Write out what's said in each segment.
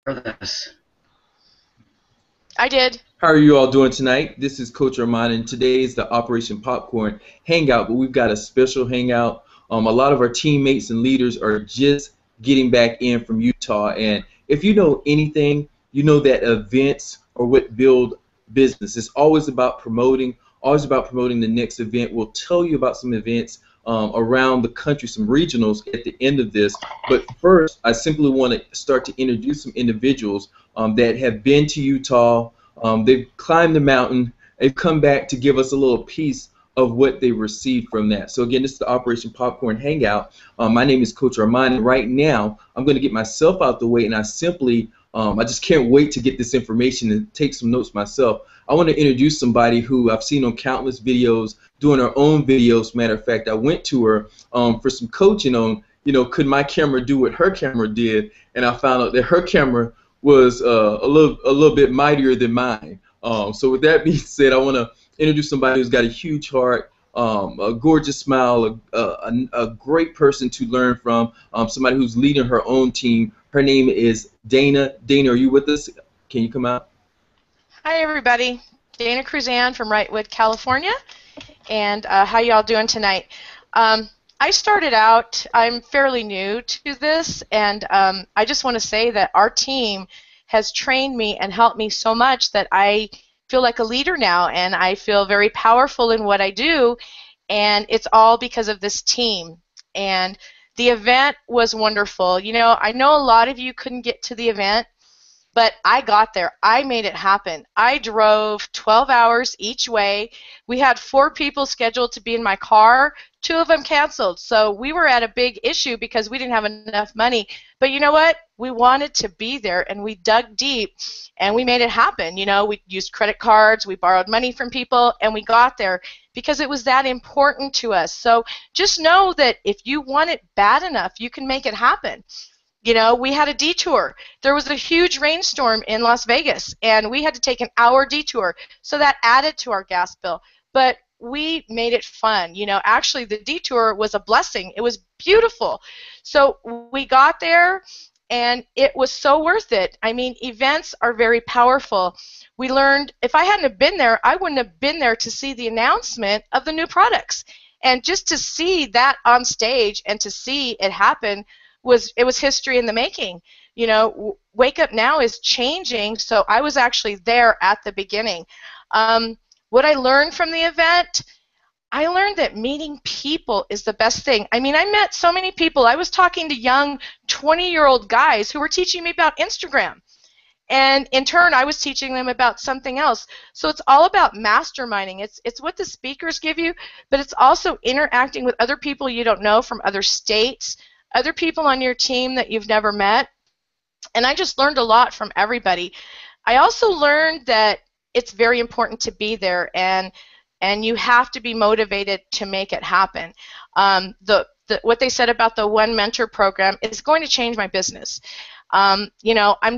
For this. I did. How are you all doing tonight? This is Coach Armand, and today is the Operation Popcorn Hangout, but we've got a special hangout. A lot of our teammates and leaders are just getting back in from Utah, and if you know anything, you know that events are what build business. It's always about promoting the next event. We'll tell you about some events around the country, some regionals at the end of this. But first, I simply want to start to introduce some individuals that have been to Utah. They've climbed the mountain. They've come back to give us a little piece of what they received from that. So again, this is the Operation Popcorn Hangout. My name is Coach Armand, and right now I'm going to get myself out the way, and I just can't wait to get this information and take some notes myself. I want to introduce somebody who I've seen on countless videos, doing her own videos. Matter of fact, I went to her for some coaching on, could my camera do what her camera did, and I found out that her camera was a little bit mightier than mine. So with that being said, I want to introduce somebody who's got a huge heart, a gorgeous smile, a great person to learn from, somebody who's leading her own team. Her name is Dana. Dana, are you with us? Can you come out? Hi, everybody. Dana Cruzan from Wrightwood, California. And how y'all doing tonight? I started out, I'm fairly new to this, and I just want to say that our team has trained me and helped me so much that I feel like a leader now, and I feel very powerful in what I do, and it's all because of this team. And the event was wonderful. I know a lot of you couldn't get to the event, but I got there. I made it happen. I drove 12 hours each way. We had 4 people scheduled to be in my car. 2 of them canceled. So we were at a big issue because we didn't have enough money. But you know what? We wanted to be there, and we dug deep, and we made it happen. We used credit cards, we borrowed money from people, and we got there because it was that important to us. So just know that if you want it bad enough, you can make it happen. We had a detour. There was a huge rainstorm in Las Vegas, and we had to take an hour detour, so that added to our gas bill. But we made it fun. Actually, the detour was a blessing. It was beautiful. So we got there, and it was so worth it. I mean, events are very powerful. We learned, if I hadn't have been there, I wouldn't have been there to see the announcement of the new products. And just to see that on stage and to see it happen, it was history in the making. Wake Up Now is changing, so I was actually there at the beginning. What I learned from the event, I learned that meeting people is the best thing. I mean, I met so many people. I was talking to young 20-year-old guys who were teaching me about Instagram. And in turn, I was teaching them about something else. So it's all about masterminding. It's what the speakers give you, but it's also interacting with other people you don't know from other states, other people on your team that you've never met. And I just learned a lot from everybody. I also learned that it's very important to be there, and you have to be motivated to make it happen. What they said about the One Mentor program is going to change my business. I'm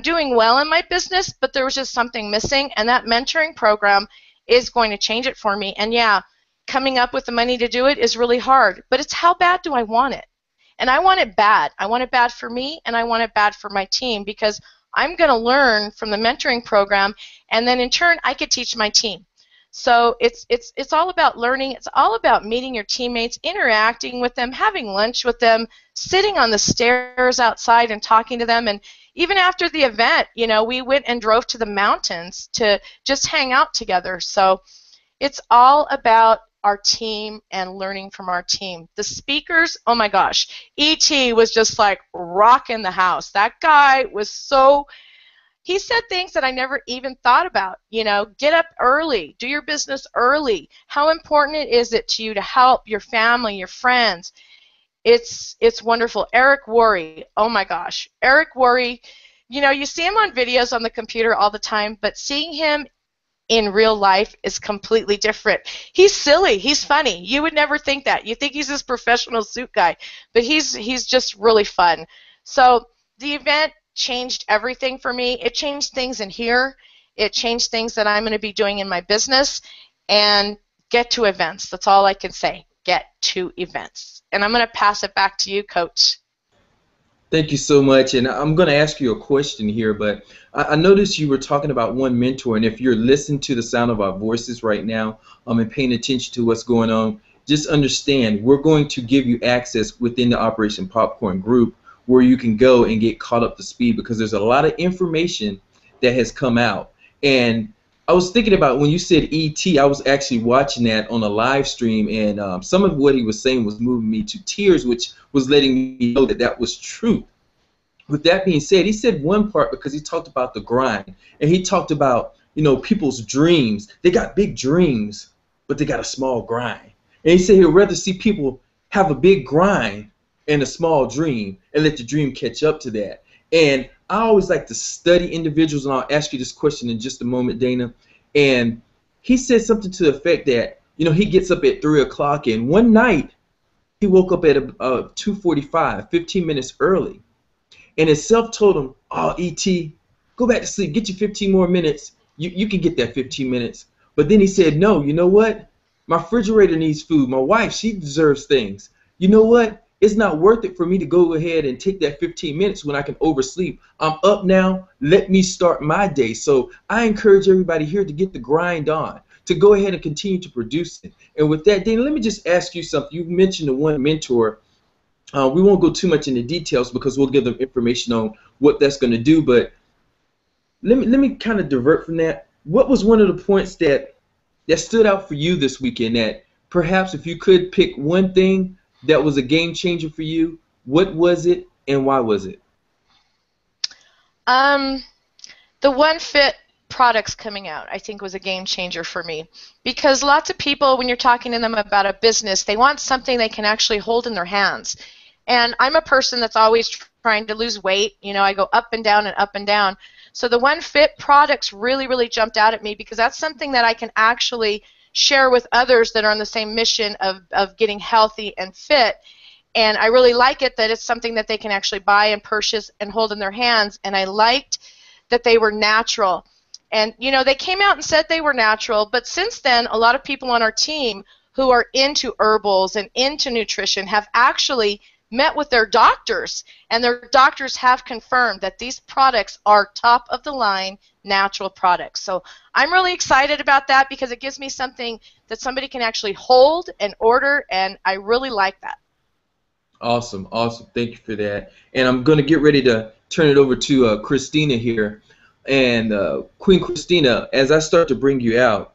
doing well in my business, but there was just something missing, and that mentoring program is going to change it for me. And yeah, coming up with the money to do it is really hard, but it's how bad do I want it? And I want it bad. I want it bad for me, and I want it bad for my team, because I'm going to learn from the mentoring program, and then in turn I could teach my team. So it's all about learning. It's all about meeting your teammates, interacting with them, having lunch with them, sitting on the stairs outside and talking to them. And even after the event, we went and drove to the mountains to just hang out together. So it's all about our team and learning from our team. The speakers, oh my gosh, E.T. was just like rocking the house. That guy was he said things that I never even thought about. Get up early, do your business early. How important is it to you to help your family, your friends? It's wonderful. Eric Worre, oh my gosh. Eric Worre, you see him on videos on the computer all the time, but seeing him in real life is completely different. He's silly. He's funny. You would never think that. You think he's this professional suit guy, but he's just really fun. So the event changed everything for me. It changed things in here. It changed things that I'm going to be doing in my business. And get to events. That's all I can say. Get to events. And I'm going to pass it back to you, Coach. Thank you so much. And I'm going to ask you a question here, but I noticed you were talking about one mentor. And if you're listening to the sound of our voices right now, and paying attention to what's going on, just understand we're going to give you access within the Operation Popcorn group where you can go and get caught up to speed because there's a lot of information that has come out. And I was thinking about when you said ET, I was actually watching that on a live stream, and some of what he was saying was moving me to tears, which was letting me know that that was true. With that being said, he said one part because he talked about the grind, and he talked about, people's dreams. They got big dreams, but they got a small grind. And he said he'd rather see people have a big grind and a small dream and let the dream catch up to that. And I always like to study individuals, and I'll ask you this question in just a moment, Dana. And he said something to the effect that, he gets up at 3 o'clock, and one night he woke up at 2:45, 15 minutes early. And his self told him, oh, E.T., go back to sleep. Get your 15 more minutes. You can get that 15 minutes. But then he said, no, you know what? My refrigerator needs food. My wife, she deserves things. You know what? It's not worth it for me to go ahead and take that 15 minutes when I can oversleep. I'm up now. Let me start my day. So I encourage everybody here to get the grind on, to go ahead and continue to produce it. And with that, Dana, let me just ask you something. You mentioned the one mentor. We won't go too much into details because we'll give them information on what that's going to do. But let me kind of divert from that. What was one of the points that stood out for you this weekend that perhaps if you could pick one thing that was a game changer for you, what was it and why was it? The One Fit products coming out, I think, was a game changer for me because lots of people, when you're talking to them about a business, they want something they can actually hold in their hands. And I'm a person that's always trying to lose weight. I go up and down and up and down. So the One Fit products really, really jumped out at me because that's something that I can actually share with others that are on the same mission of getting healthy and fit. And I really like it that it's something that they can actually buy and purchase and hold in their hands. And I liked that they were natural. And, they came out and said they were natural, but since then, a lot of people on our team who are into herbals and into nutrition have actually met with their doctors, and their doctors have confirmed that these products are top of the line natural products. So I'm really excited about that because it gives me something that somebody can actually hold and order, and I really like that. Awesome, awesome. Thank you for that. And I'm going to get ready to turn it over to Christina here. And Queen Christina, as I start to bring you out,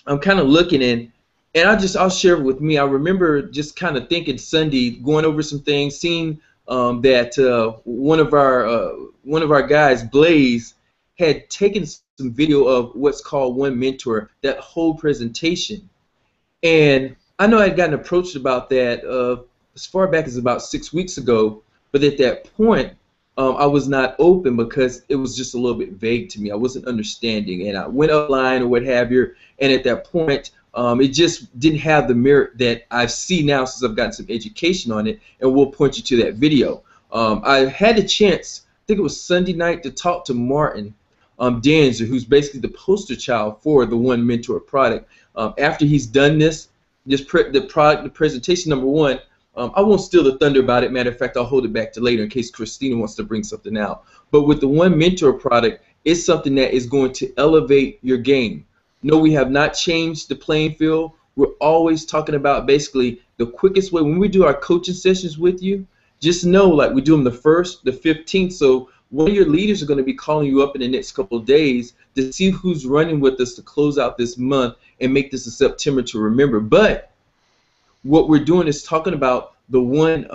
I'm kind of looking in, and I'll share it with me. I remember just kind of thinking Sunday, going over some things, seeing that one of our guys, Blaze, had taken some video of what's called One Mentor, that whole presentation. And I know I had gotten approached about that as far back as about 6 weeks ago, but at that point, I was not open because it was just a little bit vague to me. I wasn't understanding, and I went offline or what have you, and at that point, it just didn't have the merit that I see now since I've gotten some education on it, and we'll point you to that video. I had a chance, I think it was Sunday night, to talk to Martin Danzer, who's basically the poster child for the One Mentor product. After he's done the presentation, number one, I won't steal the thunder about it. Matter of fact, I'll hold it back to later in case Christina wants to bring something out. But with the One Mentor product, it's something that is going to elevate your game. No, we have not changed the playing field. We're always talking about basically the quickest way. When we do our coaching sessions with you, just know, like, we do them the 1st, the 15th. So one of your leaders are going to be calling you up in the next couple of days to see who's running with us to close out this month and make this a September to remember. But what we're doing is talking about the one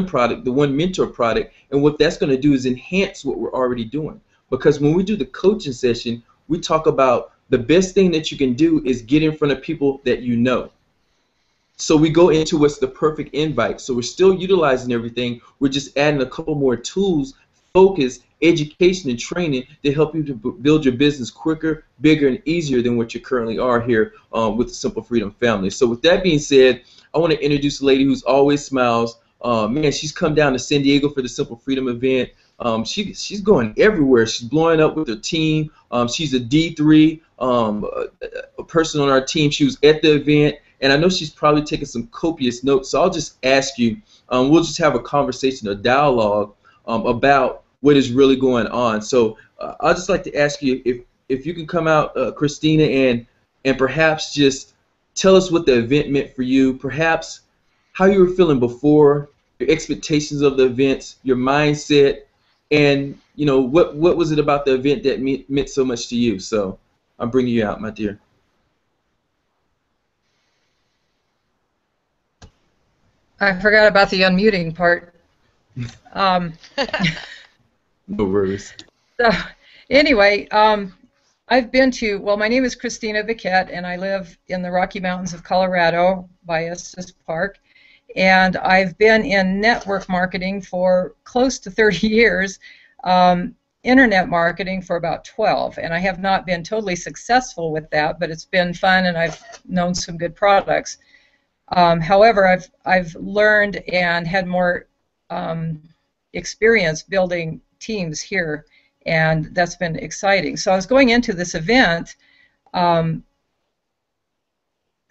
product, the One Mentor product, and what that's going to do is enhance what we're already doing. Because when we do the coaching session, we talk about the best thing that you can do is get in front of people that you know. So we go into what's the perfect invite. So we're still utilizing everything. We're just adding a couple more tools, focus, education, and training to help you to build your business quicker, bigger, and easier than what you currently are here with the Simple Freedom family. So with that being said, I want to introduce a lady who's always smiles. Man, she's come down to San Diego for the Simple Freedom event. She's going everywhere. She's blowing up with her team. She's a D3 a person on our team. She was at the event, and I know she's probably taking some copious notes. So I'll just ask you, we'll just have a conversation, a dialogue about what is really going on. So I'd just like to ask you if you can come out, Christina, and perhaps just tell us what the event meant for you, perhaps how you were feeling before, your expectations of the events, your mindset, and what was it about the event that meant so much to you. So I'm bringing you out, my dear. I forgot about the unmuting part. No worries. So anyway, I've been to, well, my name is Christina Biquette, and I live in the Rocky Mountains of Colorado by Estes Park. And I've been in network marketing for close to 30 years, internet marketing for about 12. And I have not been totally successful with that, but it's been fun, and I've known some good products. However, I've learned and had more experience building teams here, and that's been exciting. So I was going into this event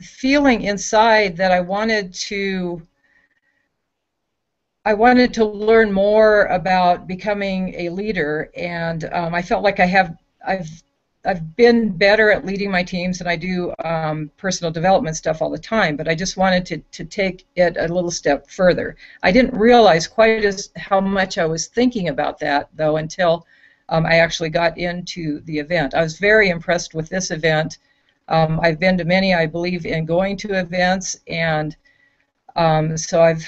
feeling inside that I wanted to learn more about becoming a leader, and I felt like I've been better at leading my teams, and I do personal development stuff all the time, but I just wanted to take it a little step further. I didn't realize quite how much I was thinking about that, though, until I actually got into the event. I was very impressed with this event. I've been to many. I believe in going to events, and so I've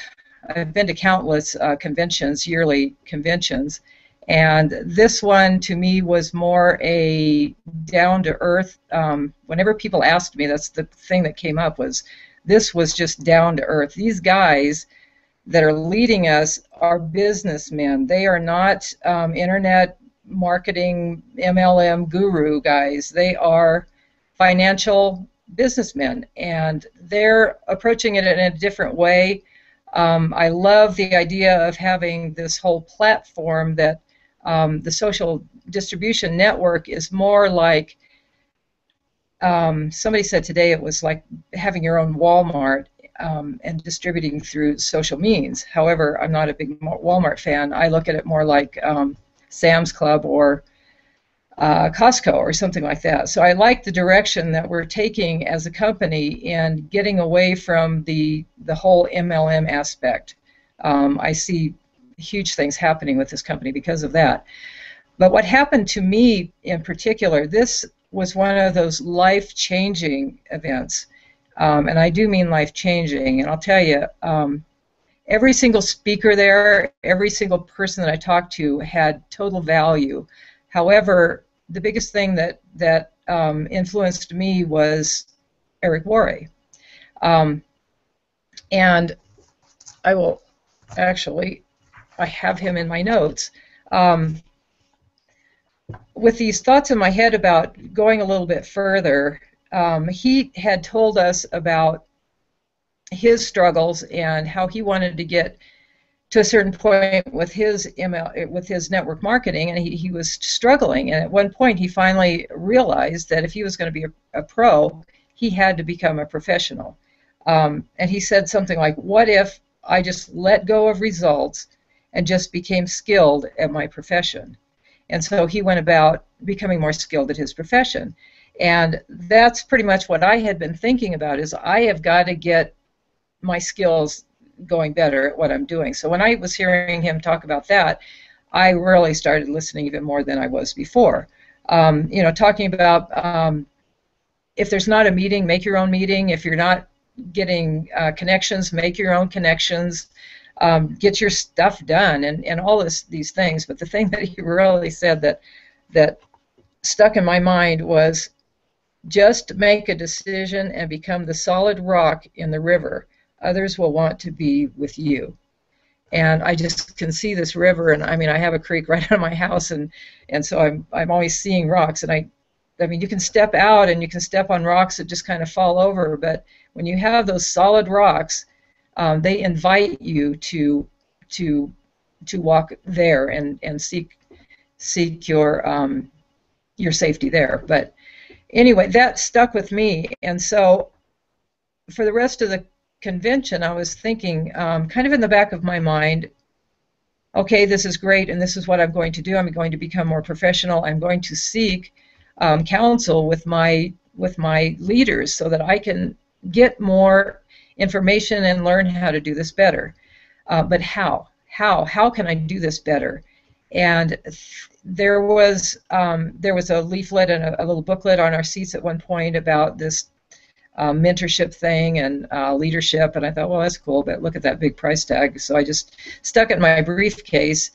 been to countless conventions, yearly conventions. And this one, to me, was more a down-to-earth. Whenever people asked me, that's the thing that came up, was this was just down-to-earth. These guys that are leading us are businessmen. They are not internet marketing MLM guru guys. They are financial businessmen, and they're approaching it in a different way. I love the idea of having this whole platform that the social distribution network is more like, somebody said today it was like having your own Walmart and distributing through social means. However, I'm not a big Walmart fan. I look at it more like Sam's Club or Costco or something like that. So I like the direction that we're taking as a company in getting away from the whole MLM aspect. I see huge things happening with this company because of that. But what happened to me in particular, this was one of those life-changing events. And I do mean life-changing. And I'll tell you, every single speaker there, every single person that I talked to had total value. However, the biggest thing that influenced me was Eric Worre. And I will actually, I have him in my notes. With these thoughts in my head about going a little bit further, he had told us about his struggles and how he wanted to get to a certain point with his network marketing, and he was struggling. And at one point, he finally realized that if he was going to be a pro, he had to become a professional. And he said something like, "What if I just let go of results and just became skilled at my profession?" And so he went about becoming more skilled at his profession. And that's pretty much what I had been thinking about, is I have got to get my skills going better at what I'm doing. So when I was hearing him talk about that, I really started listening even more than I was before. Talking about if there's not a meeting, make your own meeting. If you're not getting connections, make your own connections. Get your stuff done, and all these things. But the thing that he really said that stuck in my mind was, just make a decision and become the solid rock in the river. Others will want to be with you. And I just can see this river, and I mean, I have a creek right out of my house, and so I'm always seeing rocks. And I mean, you can step out and you can step on rocks that just kind of fall over, but when you have those solid rocks, they invite you to walk there and seek your safety there. But anyway, that stuck with me, and so for the rest of convention, I was thinking, kind of in the back of my mind, okay, this is great, and this is what I'm going to do. I'm going to become more professional. I'm going to seek counsel with my leaders so that I can get more information and learn how to do this better. But how? How can I do this better? And there was a leaflet and a little booklet on our seats at one point about this mentorship thing and leadership, and I thought, well, that's cool, but look at that big price tag. So I just stuck it in my briefcase,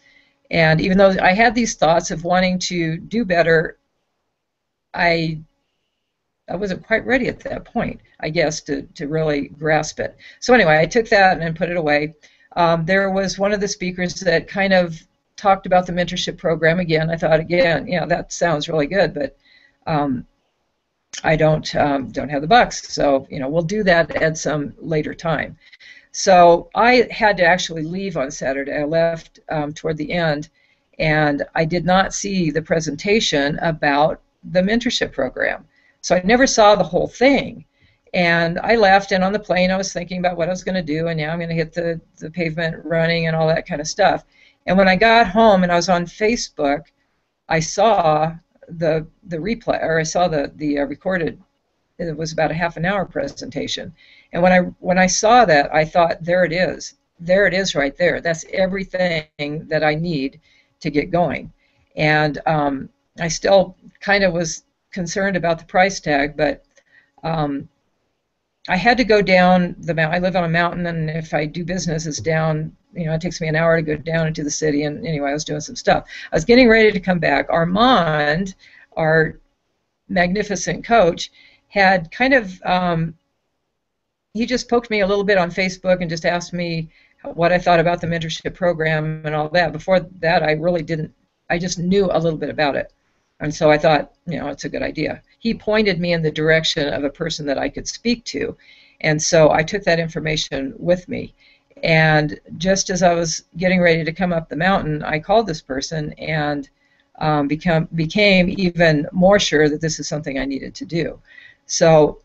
and even though I had these thoughts of wanting to do better, I wasn't quite ready at that point, I guess, to really grasp it. So anyway, I took that and put it away. There was one of the speakers that kind of talked about the mentorship program again. I thought, again, yeah, that sounds really good, but I don't have the bucks, so we'll do that at some later time. So I had to actually leave on Saturday. I left toward the end, and I did not see the presentation about the mentorship program. So I never saw the whole thing. And I left, and on the plane I was thinking about what I was going to do, and now I'm going to hit the pavement running and all that kind of stuff. And when I got home and I was on Facebook, I saw the replay, or I saw the recorded. It was about a half an hour presentation, and when I saw that, I thought, there it is right there. That's everything that I need to get going. And I still kind of was concerned about the price tag, but I had to go down the mountain. I live on a mountain, and if I do business, it's down. It takes me an hour to go down into the city. And anyway, I was doing some stuff. I was getting ready to come back. Armand, our magnificent coach, had kind of he just poked me a little bit on Facebook and just asked me what I thought about the mentorship program and all that. Before that, I really didn't. I just knew a little bit about it. And so I thought, it's a good idea. He pointed me in the direction of a person that I could speak to. And so I took that information with me. And just as I was getting ready to come up the mountain, I called this person and became even more sure that this is something I needed to do. So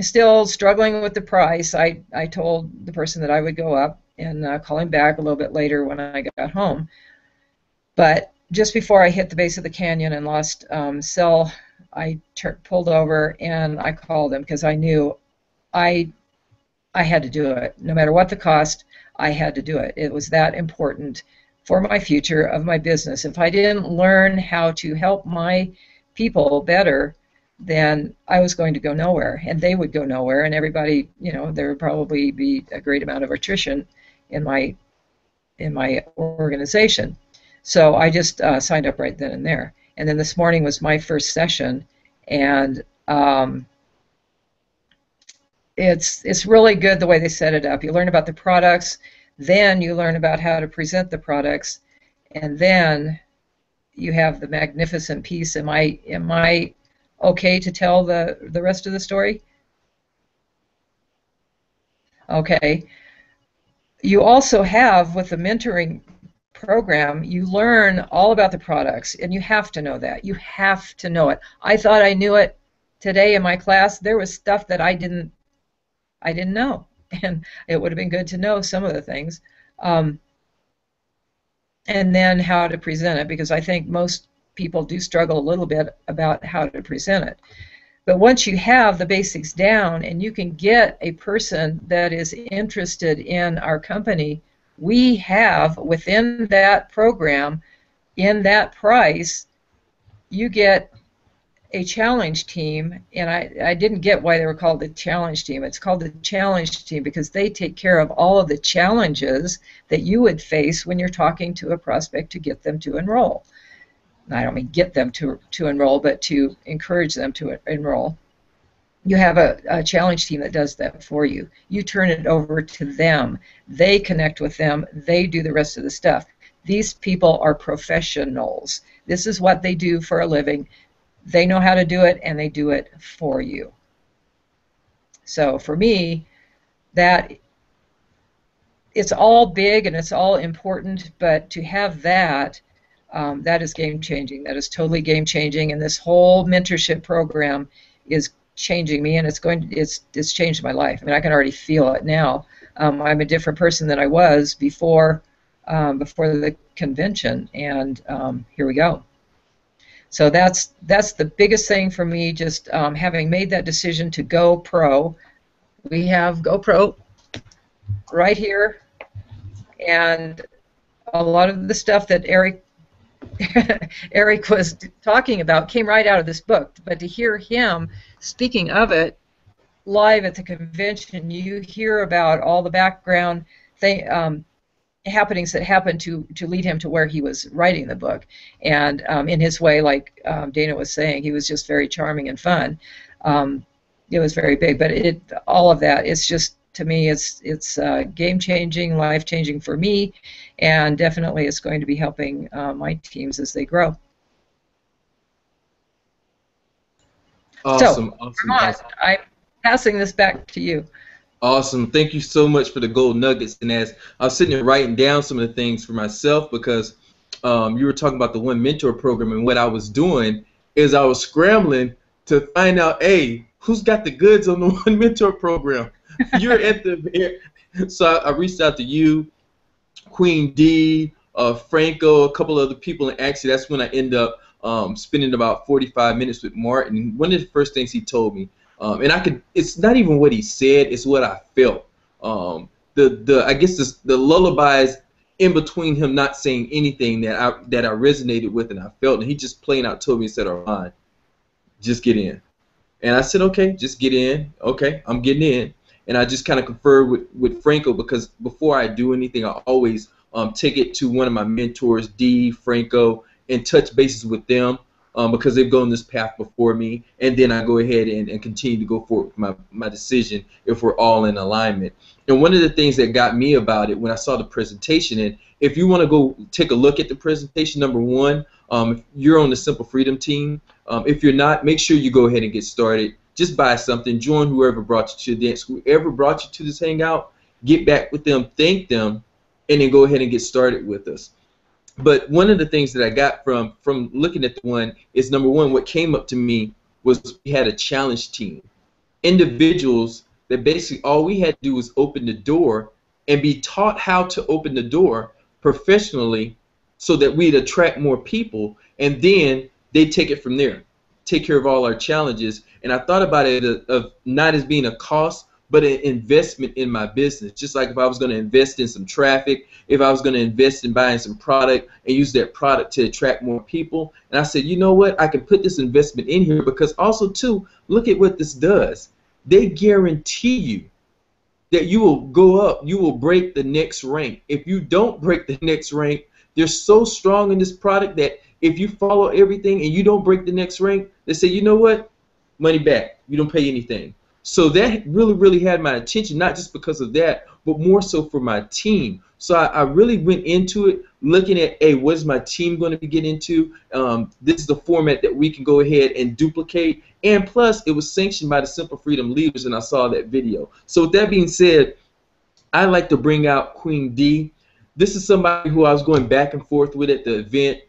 still struggling with the price, I told the person that I would go up and call him back a little bit later when I got home. But just before I hit the base of the canyon and lost cell, I pulled over and I called him because I knew I had to do it. No matter what the cost, I had to do it. It was that important for my future of my business. If I didn't learn how to help my people better, then I was going to go nowhere, and they would go nowhere, and everybody, there would probably be a great amount of attrition in my organization. So I just signed up right then and there. And then this morning was my first session, and it's really good the way they set it up. You learn about the products, then you learn about how to present the products, and then you have the magnificent piece. Am I okay to tell the rest of the story? Okay. You also have, with the mentoring program, you learn all about the products, and you have to know that. You have to know it. I thought I knew it. Today in my class, there was stuff that I didn't know, and it would have been good to know some of the things. And then how to present it, because I think most people do struggle a little bit about how to present it. But once you have the basics down and you can get a person that is interested in our company, we have within that program, in that price, you get a challenge team, and I didn't get why they were called the challenge team. It's called the challenge team because they take care of all of the challenges that you would face when you're talking to a prospect to get them to enroll. I don't mean get them to enroll, but to encourage them to enroll. You have a challenge team that does that for you. You turn it over to them. They connect with them. They do the rest of the stuff. These people are professionals. This is what they do for a living. They know how to do it, and they do it for you. So for me, that it's all big and it's all important, but to have that, that is game-changing. That is totally game-changing, and this whole mentorship program is changing me, and it's changed my life. I mean, I can already feel it now. I'm a different person than I was before the convention, and here we go. So that's the biggest thing for me. Just having made that decision to go pro. We have GoPro right here, and a lot of the stuff that Eric was talking about came right out of this book. But to hear him speaking of it live at the convention, you hear about all the background happenings that happened to lead him to where he was writing the book. And in his way, like Dana was saying, he was just very charming and fun. It was very big, but all of that is just, to me, it's game-changing, life-changing for me, and definitely it's going to be helping my teams as they grow. Awesome, so, awesome, awesome. I'm passing this back to you. Awesome. Thank you so much for the gold nuggets. And as I was sitting there writing down some of the things for myself, because you were talking about the One Mentor program, and what I was doing is I was scrambling to find out, hey, who's got the goods on the One Mentor program? You're at the so I reached out to you, Queen D, Franco, a couple other people, and actually that's when I ended up spending about 45 minutes with Martin. One of the first things he told me, and it's not even what he said, it's what I felt. I guess the lullabies in between him not saying anything that I resonated with and I felt, and he just plain out told me, he said, Armand, just get in. And I said, okay, just get in. Okay, I'm getting in. And I just kind of conferred with Franco, because before I do anything, I always take it to one of my mentors, D, Franco, and touch bases with them because they've gone this path before me. And then I go ahead and continue to go forward with my decision if we're all in alignment. And one of the things that got me about it when I saw the presentation, and if you want to go take a look at the presentation, number one, if you're on the Simple Freedom team, if you're not, make sure you go ahead and get started. Just buy something, join whoever brought you to the dance, whoever brought you to this hangout, get back with them, thank them, and then go ahead and get started with us. But one of the things that I got from looking at the one is, number one, what came up to me was we had a challenge team. Individuals that basically all we had to do was open the door and be taught how to open the door professionally so that we'd attract more people, and then they'd take it from there, take care of all our challenges. And I thought about it of not as being a cost, but an investment in my business. Just like if I was going to invest in some traffic, if I was going to invest in buying some product and use that product to attract more people. And I said, you know what, I can put this investment in here, because also too, look at what this does. They guarantee you that you will go up, you will break the next rank. If you don't break the next rank, they're so strong in this product that if you follow everything and you don't break the next rank, they say, you know what, money back, you don't pay anything. So that really, really had my attention, not just because of that, but more so for my team. So I really went into it looking at, hey, what is my team going to be getting into? This is the format that we can go ahead and duplicate. And plus, it was sanctioned by the Simple Freedom leaders, and I saw that video. So with that being said, I'd like to bring out Queen D. This is somebody who I was going back and forth with at the event.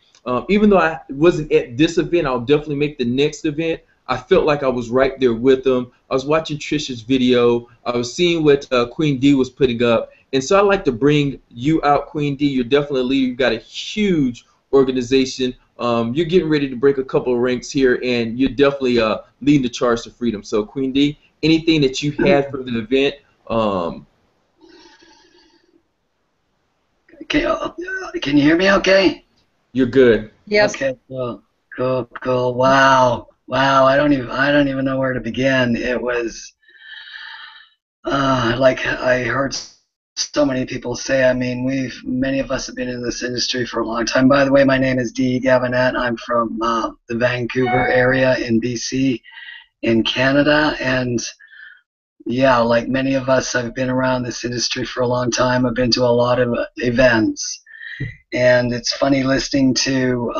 Even though I wasn't at this event, I'll definitely make the next event. I felt like I was right there with them. I was watching Trisha's video. I was seeing what Queen D was putting up. And so I'd like to bring you out, Queen D. You're definitely a leader. You've got a huge organization. You're getting ready to break a couple of ranks here, and you're definitely leading the charge to freedom. So, Queen D, anything that you had from the event? Can you hear me okay? You're good. Yes. Okay, cool. Wow. I don't even know where to begin. It was like I heard so many people say. I mean, many of us have been in this industry for a long time. By the way, my name is Dee Gavinette. I'm from the Vancouver area in BC, in Canada, and yeah, like many of us, I've been around this industry for a long time. I've been to a lot of events, and it's funny listening to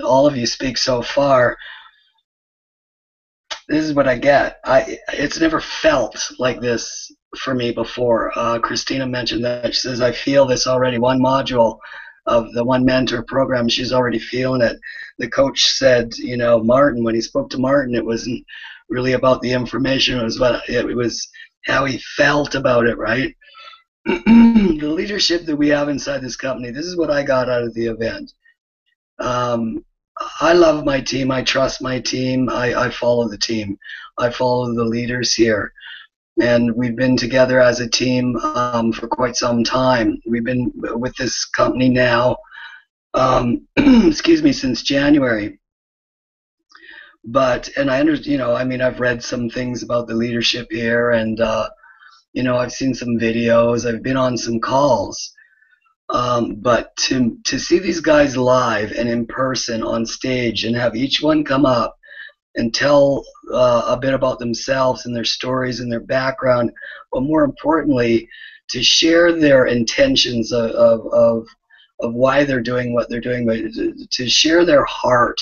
all of you speak so far. This is what I get. It's never felt like this for me before. Christina mentioned that. She says, I feel this already. One module of the One Mentor program, she's already feeling it. The coach said, you know, Martin, when he spoke to Martin, it wasn't really about the information. It was how he felt about it, right? The leadership that we have inside this company. This is what I got out of the event. I love my team. I trust my team. I follow the team. I follow the leaders here. And we've been together as a team for quite some time. We've been with this company now, excuse me, since January. And I understand, I mean, I've read some things about the leadership here, and I've seen some videos. I've been on some calls. But to see these guys live and in person on stage and have each one come up and tell a bit about themselves and their stories and their background, but more importantly, to share their intentions of why they're doing what they're doing, but to share their heart.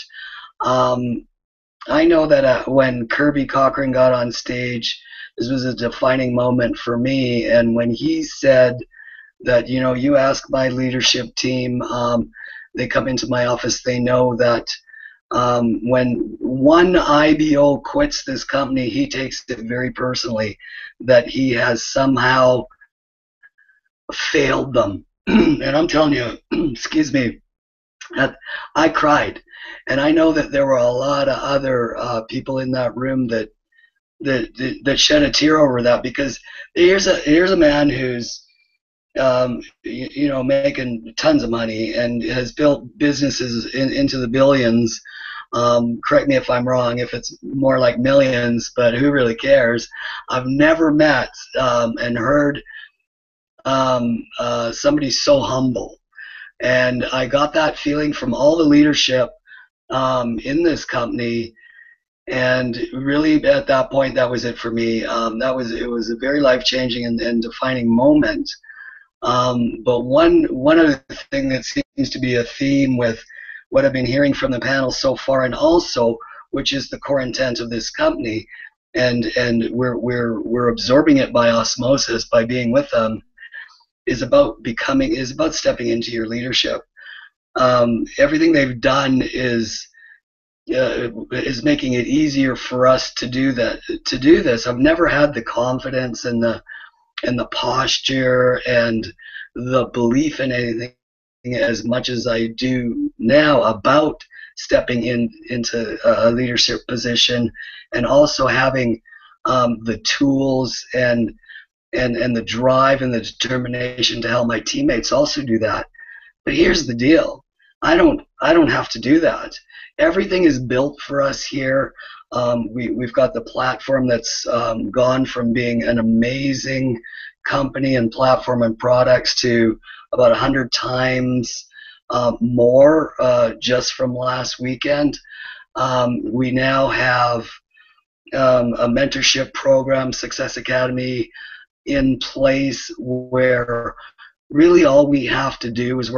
I know that when Kirby Cochran got on stage, this was a defining moment for me, and when he said that, you ask my leadership team, they come into my office, they know that when one IBO quits this company, he takes it very personally, that he has somehow failed them. And I'm telling you, excuse me, I cried. And I know that there were a lot of other people in that room that shed a tear over that, because here's a man who's making tons of money and has built businesses into the billions. Correct me if I'm wrong, if it's more like millions, but who really cares? I've never met and heard somebody so humble. And I got that feeling from all the leadership in this company. And really, at that point, that was it for me. It was a very life-changing and defining moment. But one other thing that seems to be a theme with what I've been hearing from the panel so far, and also, which is the core intent of this company, and we're absorbing it by osmosis by being with them, is about stepping into your leadership. Everything they've done is making it easier for us to do that. To do this, I've never had the confidence and the posture and the belief in anything as much as I do now about stepping into a leadership position, and also having the tools and the drive and the determination to help my teammates also do that. But here's the deal. I don't have to do that. Everything is built for us here. We've got the platform that's gone from being an amazing company and platform and products to about 100 times more just from last weekend. We now have a mentorship program, Success Academy, in place, where really all we have to do is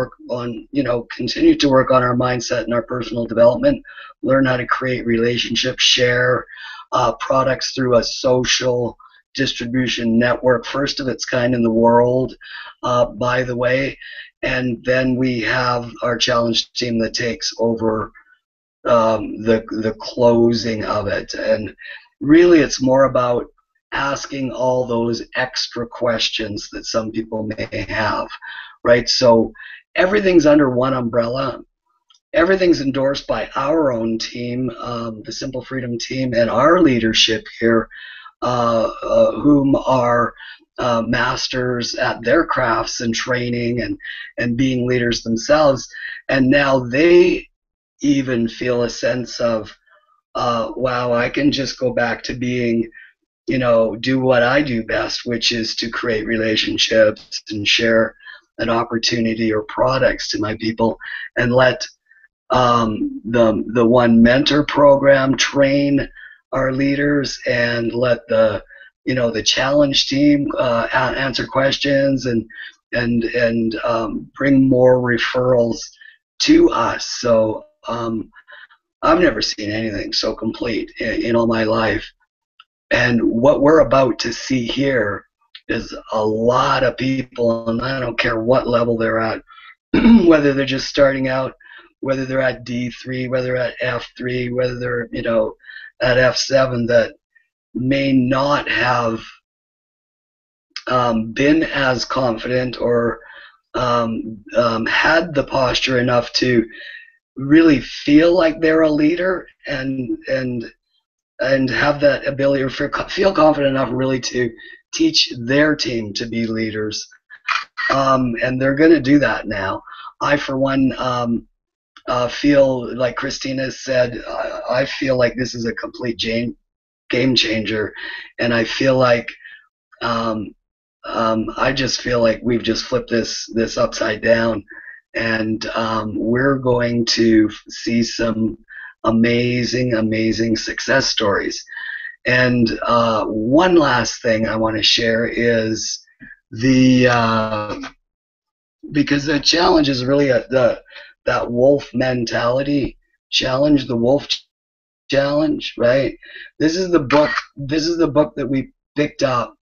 continue to work on our mindset and our personal development, learn how to create relationships, share products through a social distribution network, first of its kind in the world, by the way. And then we have our challenge team that takes over the closing of it. And really, it's more about asking all those extra questions that some people may have, right? So everything's under one umbrella. Everything's endorsed by our own team, the Simple Freedom team, and our leadership here, whom are masters at their crafts and training and being leaders themselves. And now they even feel a sense of, wow, I can just go back to being, do what I do best, which is to create relationships and share an opportunity or products to my people, and let the One Mentor program train our leaders, and let the challenge team answer questions and bring more referrals to us. So I've never seen anything so complete in all my life. And what we're about to see here is a lot of people, and I don't care what level they're at, whether they're just starting out, whether they're at D3, whether they're at F3, whether they're, at F7 that may not have been as confident or had the posture enough to really feel like they're a leader and have that ability or feel confident enough really to teach their team to be leaders. And they're going to do that now. I, for one, feel like Christina said, I feel like this is a complete game changer, and I feel like I just feel like we've just flipped this upside down, and we're going to see some amazing success stories. And one last thing I want to share is because the challenge is really that wolf mentality challenge, the wolf challenge, right? This is the book that we picked up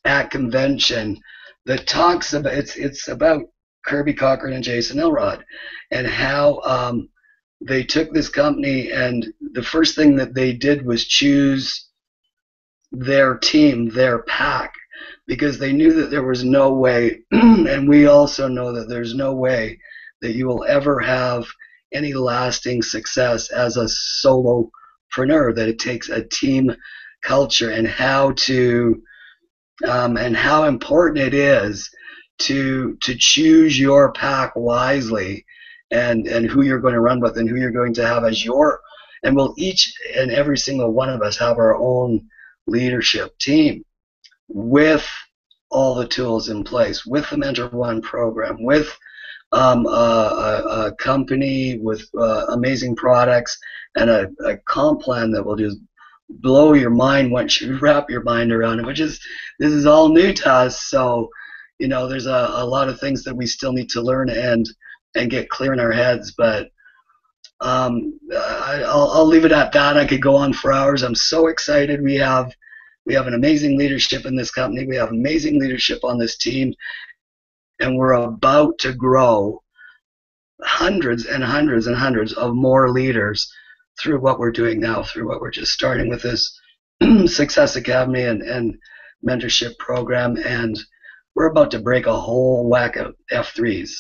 at convention that talks about it's about Kirby Cochran and Jason Elrod and how they took this company, and the first thing that they did was choose their team, their pack, because they knew that there was no way, and we also know that there's no way that you will ever have any lasting success as a solopreneur, that it takes a team culture, and how important it is to choose your pack wisely, and who you're going to run with and who you're going to have as your, and we'll each and every single one of us have our own leadership team with all the tools in place, with the Mentor One program, with a company with amazing products, and a comp plan that will just blow your mind once you wrap your mind around it, this is all new to us. So, there's a lot of things that we still need to learn and get clear in our heads, but I'll leave it at that. I could go on for hours. I'm so excited. We have an amazing leadership in this company. We have amazing leadership on this team, and we're about to grow hundreds and hundreds and hundreds of more leaders through what we're doing now, through what we're just starting with this Success Academy and mentorship program, and we're about to break a whole whack of F3s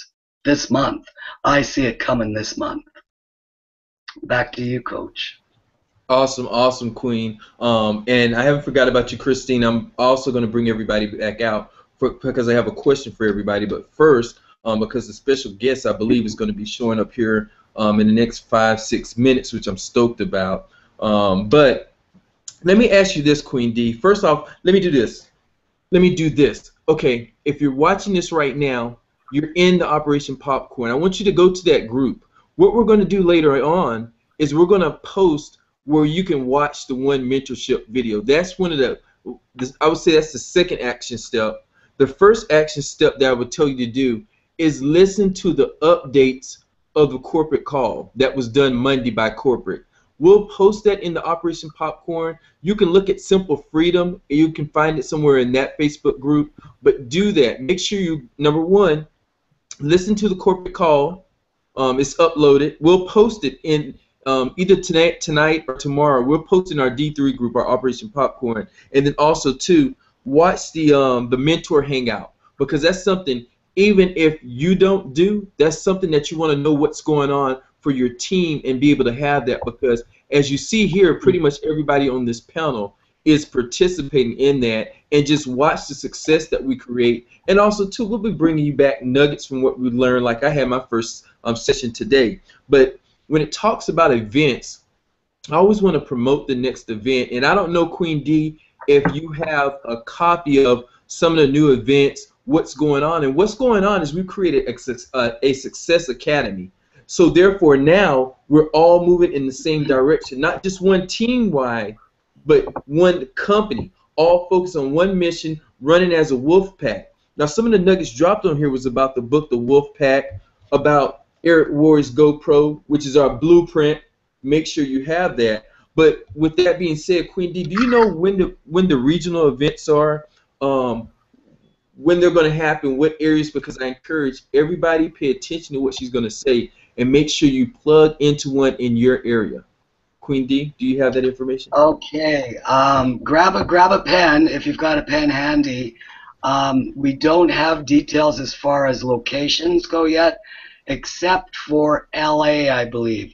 this month. I see it coming this month. Back to you, Coach. Awesome, Queen. And I haven't forgot about you, Christine. I'm also going to bring everybody back out because I have a question for everybody. But first, because the special guest, I believe, is going to be showing up here in the next 5-6 minutes, which I'm stoked about. But let me ask you this, Queen D. First off, let me do this. Okay, if you're watching this right now, you're in the Operation Popcorn. I want you to go to that group. What we're going to do later on is we're going to post where you can watch the one mentorship video. That's one of I would say that's the second action step. The first action step that I would tell you to do is listen to the updates of the corporate call that was done Monday by corporate. We'll post that in the Operation Popcorn. You can look at Simple Freedom. You can find it somewhere in that Facebook group. But do that. Make sure you, number one, listen to the corporate call. It's uploaded. We'll post it in either tonight or tomorrow. We'll post in our D3 group, our Operation Popcorn. And then also, too, watch the Mentor Hangout, because that's something, even if you don't do, that's something that you want to know what's going on for your team and be able to have that, because as you see here, pretty much everybody on this panel is participating in that, and just watch the success that we create. And also, too, we'll be bringing you back nuggets from what we learned, like I had my first session today. But when it talks about events, I always want to promote the next event. And I don't know, Queen D, if you have a copy of some of the new events, what's going on. And what's going on is we created a Success Academy. So therefore now we're all moving in the same direction, not just one team-wide, but one company, all focused on one mission, running as a wolf pack. Now, some of the nuggets dropped on here was about the book, The Wolf Pack, about Eric Worre's GoPro, which is our blueprint. Make sure you have that. But with that being said, Queen D, do you know when the regional events are, when they're going to happen, what areas? Because I encourage everybody pay attention to what she's going to say and make sure you plug into one in your area. Queen D, do you have that information? Okay. Grab a pen if you've got a pen handy. We don't have details as far as locations go yet, except for LA, I believe.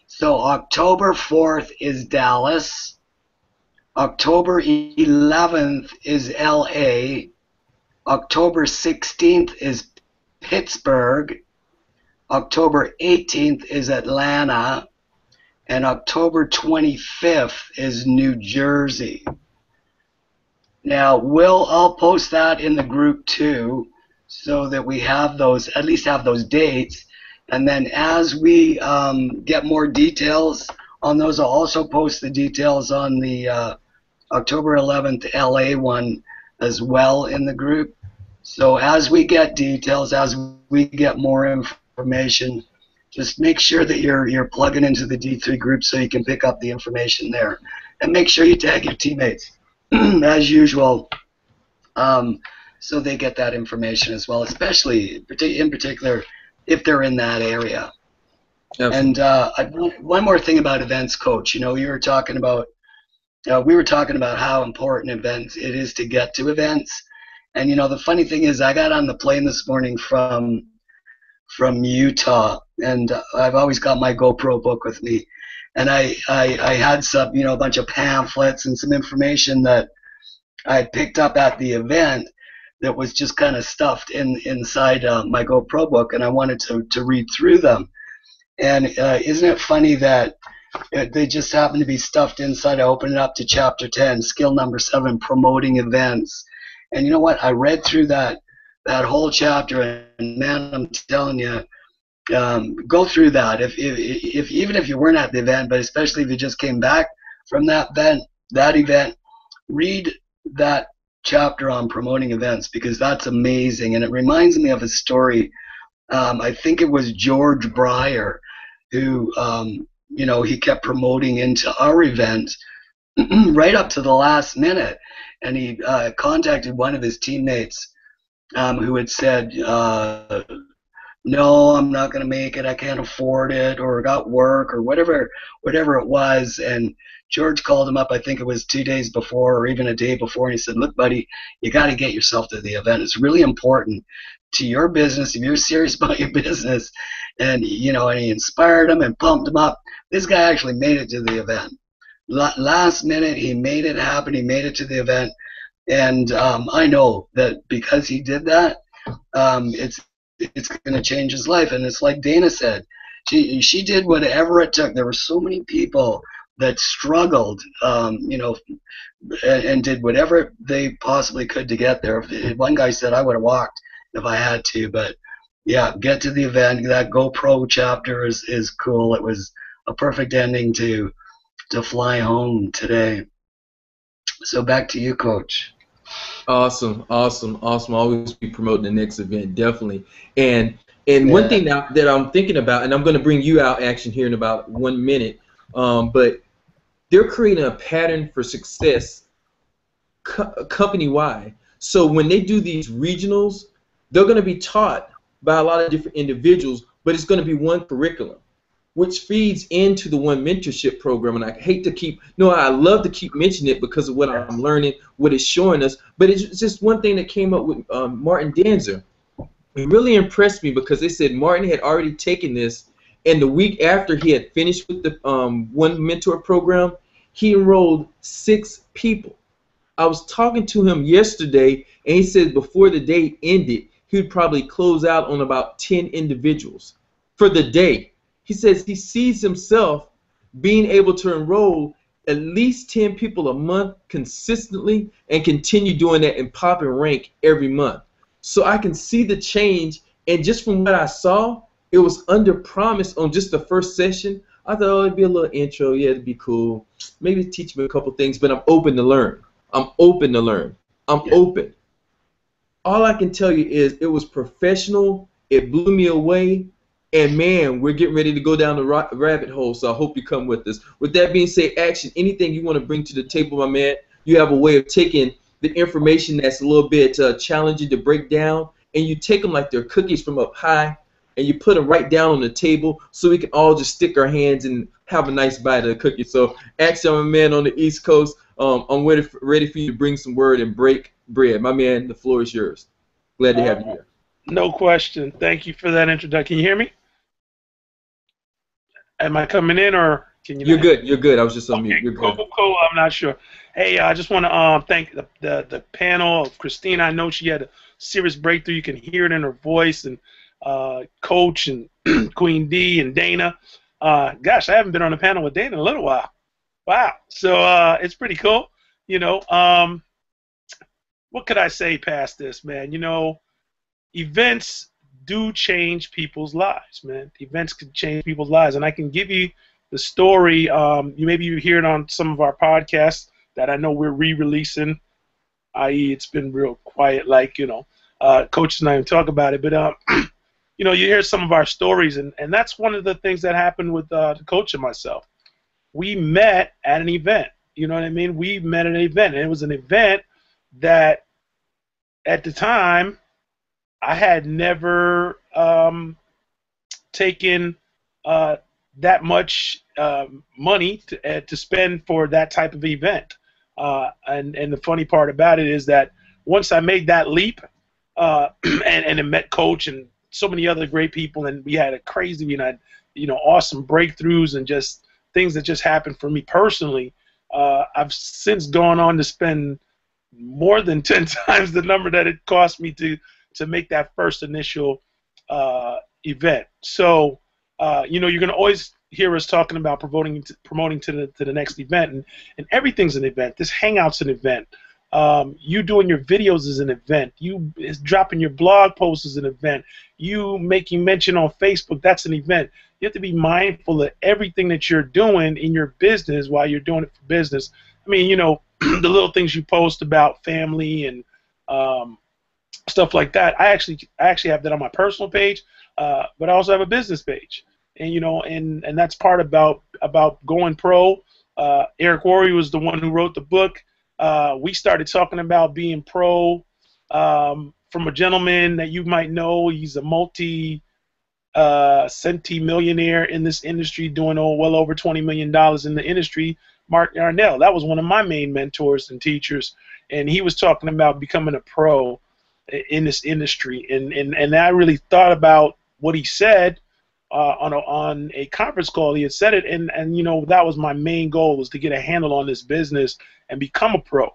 So October 4th is Dallas. October 11th is LA. October 16th is Pittsburgh. October 18th is Atlanta. And October 25th is New Jersey. Now, I'll post that in the group too, so that we have those, at least have those dates. And then as we get more details on those, I'll also post the details on the October 11th LA one as well in the group. So as we get details, as we get more information, just make sure that you're plugging into the D3 group so you can pick up the information there. And make sure you tag your teammates, as usual, so they get that information as well, especially in particular if they're in that area. Absolutely. And one more thing about events, Coach. You were talking about, we were talking about how important events it is to get to events. And the funny thing is, I got on the plane this morning from Utah, and I've always got my GoPro book with me, and I had some, a bunch of pamphlets and some information that I picked up at the event that was just kind of stuffed inside my GoPro book, and I wanted to read through them. And isn't it funny that they just happen to be stuffed inside? I opened it up to chapter 10, skill number 7, promoting events. And you know what? I read through that whole chapter, and man, I'm telling you, go through that. If even if you weren't at the event, but especially if you just came back from that event, read that chapter on promoting events, because that's amazing. And it reminds me of a story. I think it was George Breyer who, he kept promoting into our event right up to the last minute, and he contacted one of his teammates who had said, no, I'm not going to make it, I can't afford it, or got work, or whatever it was. And George called him up, I think it was 2 days before or even a day before, and he said, look, buddy, you got to get yourself to the event. It's really important to your business if you're serious about your business. And, and he inspired him and pumped him up. This guy actually made it to the event. Last minute, he made it happen. He made it to the event. And I know that because he did that, it's going to change his life. And it's like Dana said, she did whatever it took. There were so many people that struggled, and did whatever they possibly could to get there. One guy said, I would have walked if I had to. But yeah, get to the event. That GoPro chapter is cool. It was a perfect ending to fly home today. So back to you, Coach. Awesome. Always be promoting the next event, definitely. And one thing now that I'm thinking about, and I'm going to bring you out action here in about 1 minute, but they're creating a pattern for success company-wide. So when they do these regionals, they're going to be taught by a lot of different individuals, but it's going to be one curriculum, which feeds into the one mentorship program. And I hate to keep, I love to keep mentioning it because of what I'm learning, what it's showing us, but it's just one thing that came up with Martin Danzer. It really impressed me because they said Martin had already taken this, and the week after he had finished with the one mentor program, he enrolled 6 people. I was talking to him yesterday, and he said before the day ended, he would probably close out on about 10 individuals for the day. He says he sees himself being able to enroll at least 10 people a month consistently and continue doing that and pop and rank every month. So I can see the change, and just from what I saw, it was under promise on just the first session. I thought, it'd be a little intro, yeah, it'd be cool. Maybe teach me a couple things, but I'm open to learn. I'm open. All I can tell you is it was professional, it blew me away, and man, we're getting ready to go down the rabbit hole, so I hope you come with us. With that being said, Action, anything you want to bring to the table, my man? You have a way of taking the information that's a little bit challenging to break down, and you take them like they're cookies from up high, and you put them right down on the table so we can all just stick our hands and have a nice bite of the cookie. So actually, I'm a man on the East Coast. I'm ready for you to bring some word and break bread. My man, the floor is yours. Glad to have you here. No question. Thank you for that introduction. Can you hear me? Am I coming in, or can you? You're good. You're good. I was just on mute. You're good. Cool. I'm not sure. Hey, I just want to thank the panel of Christina. I know she had a serious breakthrough. You can hear it in her voice, and Coach and Queen D and Dana. Gosh, I haven't been on a panel with Dana in a little while. Wow. So it's pretty cool. You know, what could I say past this, man? You know, events do change people's lives, man. Events can change people's lives, and I can give you the story. Maybe you hear it on some of our podcasts that I know we're re-releasing, i.e., it's been real quiet, like, you know, Coach and I even talk about it, but you know, you hear some of our stories, and that's one of the things that happened with the Coach and myself. We met at an event. You know what I mean? We met at an event, and it was an event that at the time I had never taken that much money to spend for that type of event. And the funny part about it is that once I made that leap and met Coach and so many other great people, and we had awesome breakthroughs and just things that just happened for me personally. I've since gone on to spend more than 10 times the number that it cost me to make that first initial event. So, you know, you're going to always hear us talking about promoting to the next event, and everything's an event. This Hangout's an event. You doing your videos is an event. You dropping your blog posts is an event. You making mention on Facebook, that's an event. You have to be mindful of everything that you're doing in your business while you're doing it for business. I mean, you know, the little things you post about family and stuff like that. I actually have that on my personal page, but I also have a business page, and you know, and that's part about going pro. Eric Worre was the one who wrote the book. We started talking about being pro from a gentleman that you might know. He's a multi-millionaire in this industry, doing well over $20 million in the industry. Mark Yarnell, that was one of my main mentors and teachers, and he was talking about becoming a pro in this industry, and I really thought about what he said on a conference call. He had said it, and you know, that was my main goal, was to get a handle on this business and become a pro.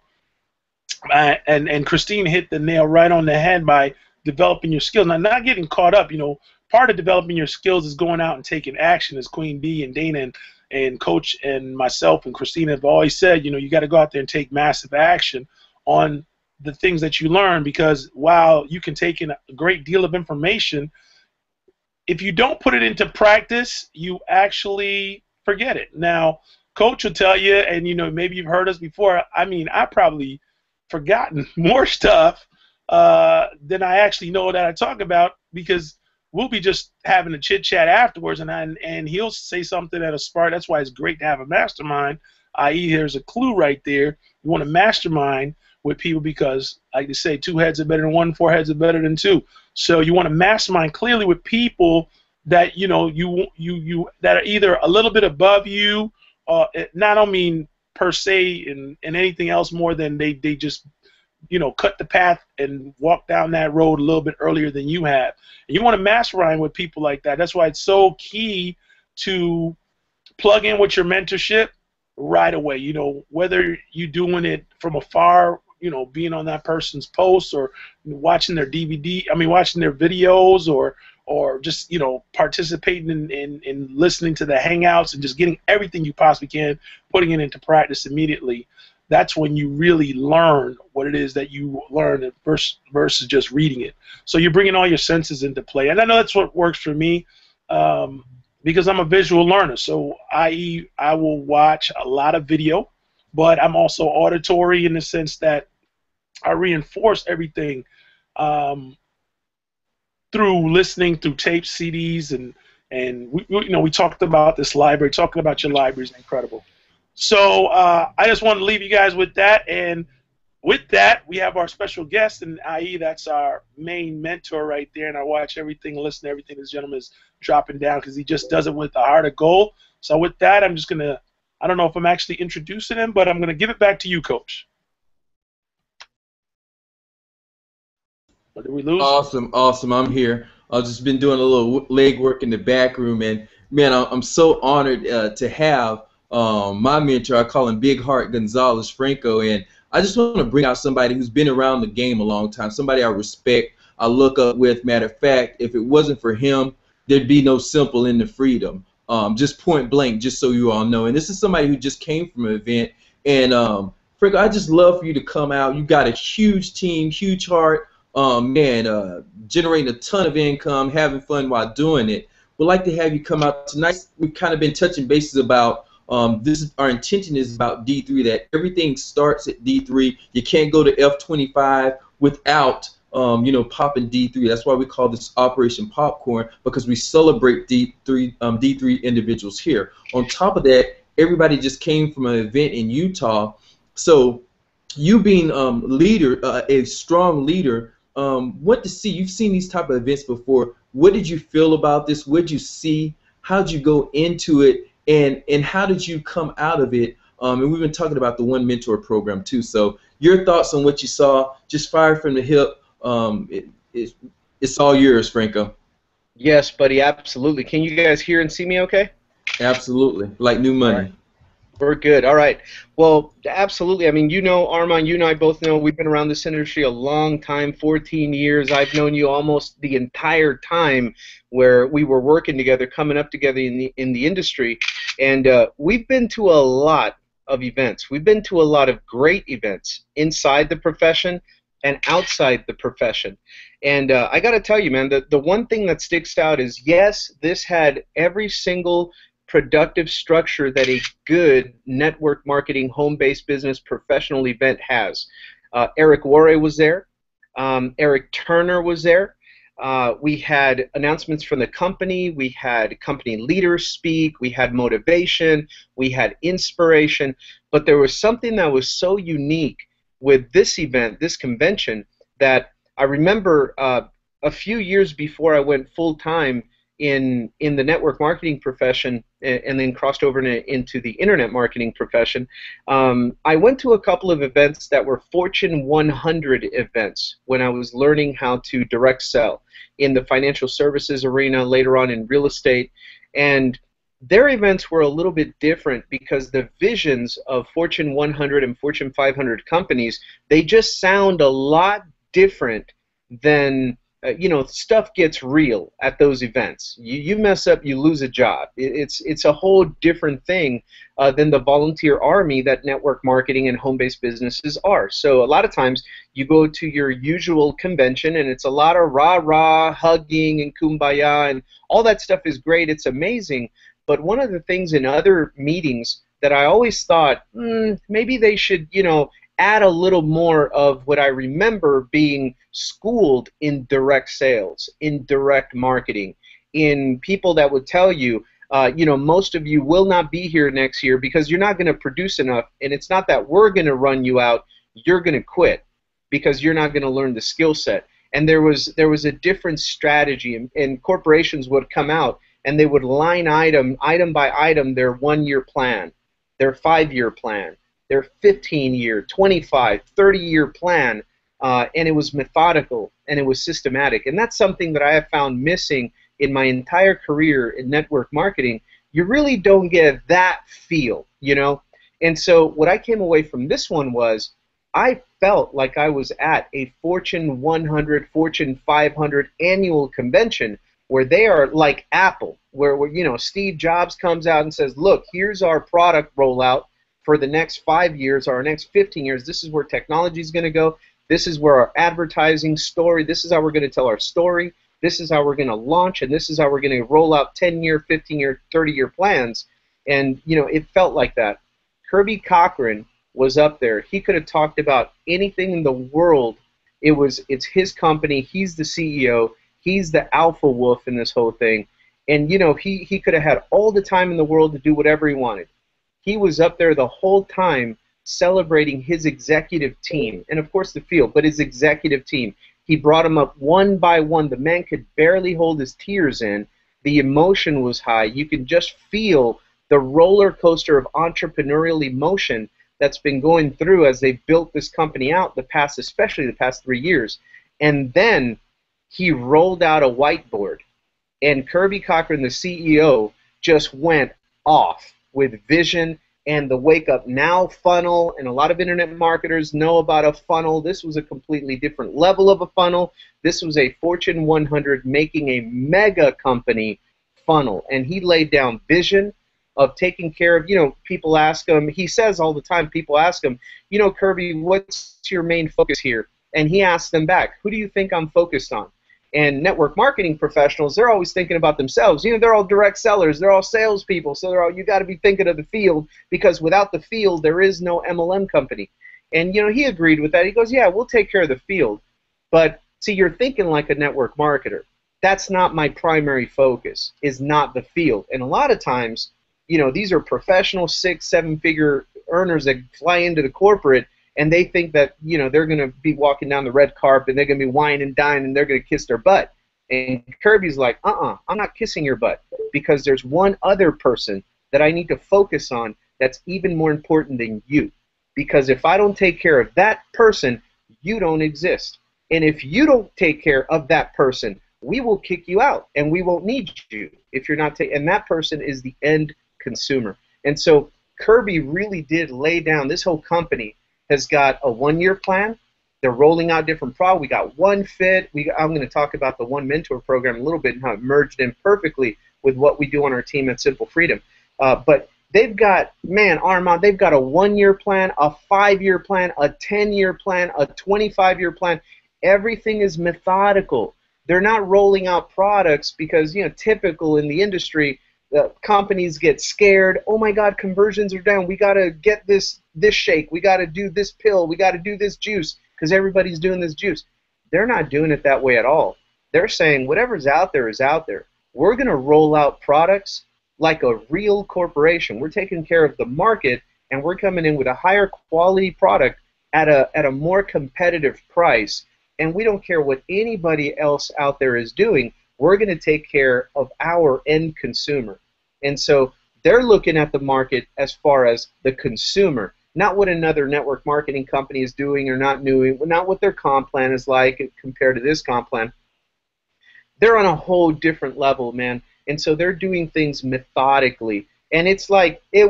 And Christine hit the nail right on the head by developing your skills. Now, not getting caught up, you know, part of developing your skills is going out and taking action, as Queen B and Dana and Coach and myself and Christine have always said. You know, you got to go out there and take massive action on the things that you learn, because while you can take in a great deal of information, if you don't put it into practice, you actually forget it. Now, Coach will tell you, and you know, maybe you've heard us before. I mean, I probably forgotten more stuff than I actually know that I talk about, because we'll be just having a chit chat afterwards, and he'll say something at a spark. That's why it's great to have a mastermind. I.e., there's a clue right there. You want to mastermind with people, because, like they say, 2 heads are better than 1, 4 heads are better than 2. So you want to mastermind clearly with people that you know you that are either a little bit above you. Not, I don't mean per se in anything else more than they just, you know, cut the path and walk down that road a little bit earlier than you have. And you want to mastermind with people like that. That's why it's so key to plug in with your mentorship right away. You know, whether you're doing it from afar, you know, being on that person's posts, or watching their watching their videos, or just, you know, participating in listening to the Hangouts and just getting everything you possibly can, putting it into practice immediately. That's when you really learn what it is that you learn versus just reading it. So you're bringing all your senses into play. And I know that's what works for me, because I'm a visual learner. So i.e., I will watch a lot of video, but I'm also auditory in the sense that I reinforce everything through listening, through tapes, CDs, and we talked about this library. Talking about your library is incredible. So I just want to leave you guys with that. And with that, we have our special guest, and i.e. that's our main mentor right there, and I watch everything, listen to everything this gentleman is dropping down because he just does it with a heart of gold. So with that, I'm just going to, I don't know if I'm actually introducing him, but I'm going to give it back to you, Coach. Or did we lose? Awesome, awesome. I'm here. I've just been doing a little leg work in the back room, and man, I'm so honored to have my mentor. I call him Big Heart Gonzalez Franco, and I just want to bring out somebody who's been around the game a long time, somebody I respect, I look up with. Matter of fact, if it wasn't for him, there'd be no Simple in the Freedom. Just point blank, just so you all know. And this is somebody who just came from an event, and Franco, I just love for you to come out. You got a huge team, huge heart. Man, generating a ton of income, having fun while doing it. We'd like to have you come out tonight. We've kind of been touching bases about our intention is about D3, that everything starts at D3. You can't go to F25 without popping D3. That's why we call this Operation Popcorn, because we celebrate D3 individuals here. On top of that, everybody just came from an event in Utah, so you being a strong leader. What to see? You've seen these type of events before. What did you feel about this? What did you see? How did you go into it? And how did you come out of it? And we've been talking about the One Mentor program too. So your thoughts on what you saw, just fire from the hip. It's all yours, Franco. Yes, buddy, absolutely. Can you guys hear and see me okay? Absolutely. Like new money. We're good. All right. Well, absolutely. I mean, you know, Armand, you and I both know we've been around this industry a long time, 14 years. I've known you almost the entire time where we were working together, coming up together in the industry. And we've been to a lot of events. We've been to a lot of great events inside the profession and outside the profession. And I got to tell you, man, the one thing that sticks out is, yes, this had every single productive structure that a good network marketing home-based business professional event has. Eric Warre was there. Eric Turner was there. We had announcements from the company. We had company leaders speak. We had motivation. We had inspiration. But there was something that was so unique with this event, this convention, that I remember a few years before I went full-time in the network marketing profession and then crossed over into the internet marketing profession, I went to a couple of events that were Fortune 100 events when I was learning how to direct sell in the financial services arena, later on in real estate. And their events were a little bit different because the visions of Fortune 100 and Fortune 500 companies, they just sound a lot different than stuff gets real at those events. You mess up, you lose a job. It's a whole different thing than the volunteer army that network marketing and home-based businesses are. So a lot of times you go to your usual convention and it's a lot of rah-rah, hugging and kumbaya, and all that stuff is great. It's amazing. But one of the things in other meetings that I always thought, maybe they should, add a little more of what I remember being schooled in direct sales, in direct marketing, in people that would tell you, most of you will not be here next year because you're not going to produce enough, and it's not that we're going to run you out, you're going to quit because you're not going to learn the skill set. And there was a different strategy, and corporations would come out and they would line item by item their 1-year plan, their 5-year plan, their 15-year, 25, 30-year plan, and it was methodical and it was systematic. And that's something that I have found missing in my entire career in network marketing. You really don't get that feel, And so what I came away from this one was I felt like I was at a Fortune 100, Fortune 500 annual convention where they are like Apple, where Steve Jobs comes out and says, look, here's our product rollout for the next 5 years or our next 15 years. This is where technology is going to go. This is where our advertising story, this is how we're going to tell our story. This is how we're going to launch, and this is how we're going to roll out 10-year, 15-year, 30-year plans. And, it felt like that. Kirby Cochran was up there. He could have talked about anything in the world. It's his company. He's the CEO. He's the alpha wolf in this whole thing. And, he could have had all the time in the world to do whatever he wanted. He was up there the whole time celebrating his executive team, and of course the field, but his executive team. He brought them up one by one. The man could barely hold his tears in. The emotion was high. You can just feel the roller coaster of entrepreneurial emotion that's been going through as they've built this company out especially the past 3 years. And then he rolled out a whiteboard, and Kirby Cochran, the CEO, just went off with vision and the Wake Up Now funnel, and a lot of internet marketers know about a funnel. This was a completely different level of a funnel. This was a Fortune 100 making a mega company funnel, and he laid down vision of taking care of, people ask him, he says all the time, people ask him, Kirby, what's your main focus here? And he asks them back, who do you think I'm focused on? And network marketing professionals, they're always thinking about themselves. They're all direct sellers. They're all salespeople. So you got to be thinking of the field, because without the field, there is no MLM company. And, he agreed with that. He goes, yeah, we'll take care of the field. But, see, you're thinking like a network marketer. That's not my primary focus, is not the field. And a lot of times, these are professional 6-7-figure earners that fly into the corporate, and they think that, they're going to be walking down the red carpet, and they're going to be wine and dine, and they're going to kiss their butt. And Kirby's like, I'm not kissing your butt, because there's one other person that I need to focus on that's even more important than you. Because if I don't take care of that person, you don't exist. And if you don't take care of that person, we will kick you out, and we won't need you if you're not and that person is the end consumer. And so Kirby really did lay down, this whole company has got a 1-year plan. They're rolling out different products. We got One Fit. I'm going to talk about the One Mentor program a little bit and how it merged in perfectly with what we do on our team at Simple Freedom. But they've got, Armand, they've got a 1-year plan, a 5-year plan, a 10-year plan, a 25-year plan. Everything is methodical. They're not rolling out products because, typical in the industry, the companies get scared. Oh my God, conversions are down. We got to get this shake. We got to do this pill. We got to do this juice because everybody's doing this juice. They're not doing it that way at all. They're saying whatever's out there is out there. We're going to roll out products like a real corporation. We're taking care of the market, and we're coming in with a higher quality product at a more competitive price. And we don't care what anybody else out there is doing. We're going to take care of our end consumer. And so they're looking at the market as far as the consumer, not what another network marketing company is doing or not doing, not what their comp plan is like compared to this comp plan. They're on a whole different level, man. And so they're doing things methodically. And it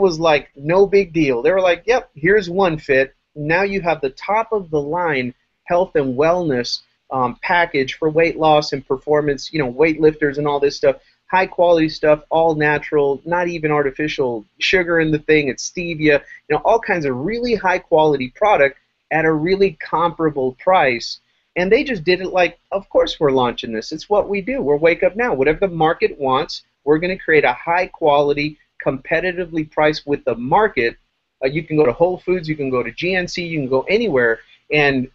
was like no big deal. They were like, yep, here's One Fit. Now you have the top of the line health and wellness package for weight loss and performance, weightlifters and all this stuff, high quality stuff, all natural, not even artificial sugar in the thing, it's stevia, all kinds of really high quality product at a really comparable price. And they just did it like, of course we're launching this. It's what we do. We're Wake Up Now. Whatever the market wants, we're going to create a high quality, competitively priced with the market. You can go to Whole Foods, you can go to GNC, you can go anywhere, and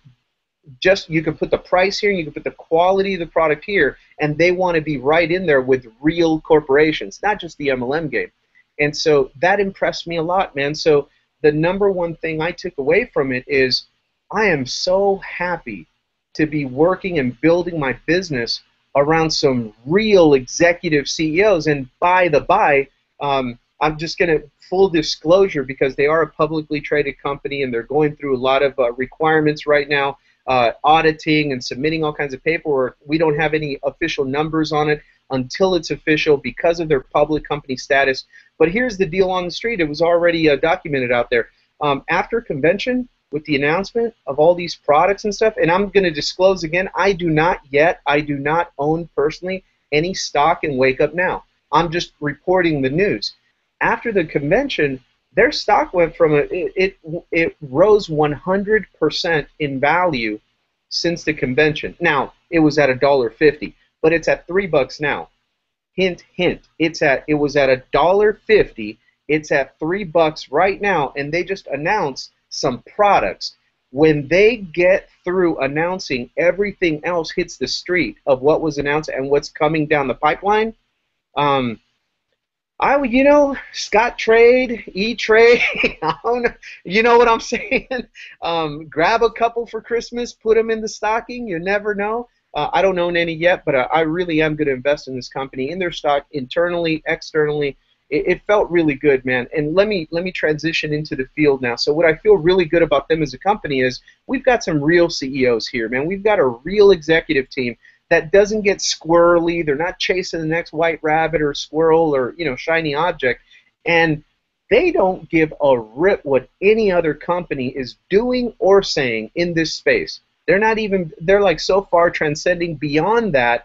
just you can put the price here, and you can put the quality of the product here, and they want to be right in there with real corporations, not just the MLM game. And so that impressed me a lot, man. So the number one thing I took away from it is I am so happy to be working and building my business around some real executive CEOs. And by the by, I'm just going to full disclosure, because they are a publicly traded company and they're going through a lot of requirements right now. Auditing and submitting all kinds of paperwork. We don't have any official numbers on it until it's official because of their public company status. But here's the deal on the street. It was already documented out there. After convention, with the announcement of all these products and stuff, and I'm going to disclose again, I do not own personally any stock in Wake Up Now. I'm just reporting the news. After the convention, their stock went from it rose 100% in value since the convention. Now it was at $1.50, but it's at $3 now. Hint, hint. It was at $1.50. It's at $3 right now, and they just announced some products. When they get through announcing, everything else hits the street of what was announced and what's coming down the pipeline. Scott Trade, E-Trade, I don't know, you know what I'm saying? Grab a couple for Christmas, put them in the stocking, you never know. I don't own any yet, but I really am going to invest in this company, in their stock, internally, externally. It felt really good, man. And let me transition into the field now. So what I feel really good about them as a company is we've got some real CEOs here, man. We've got a real executive team that doesn't get squirrely. They're not chasing the next white rabbit or squirrel or shiny object, and they don't give a rip what any other company is doing or saying in this space. They're like so far transcending beyond that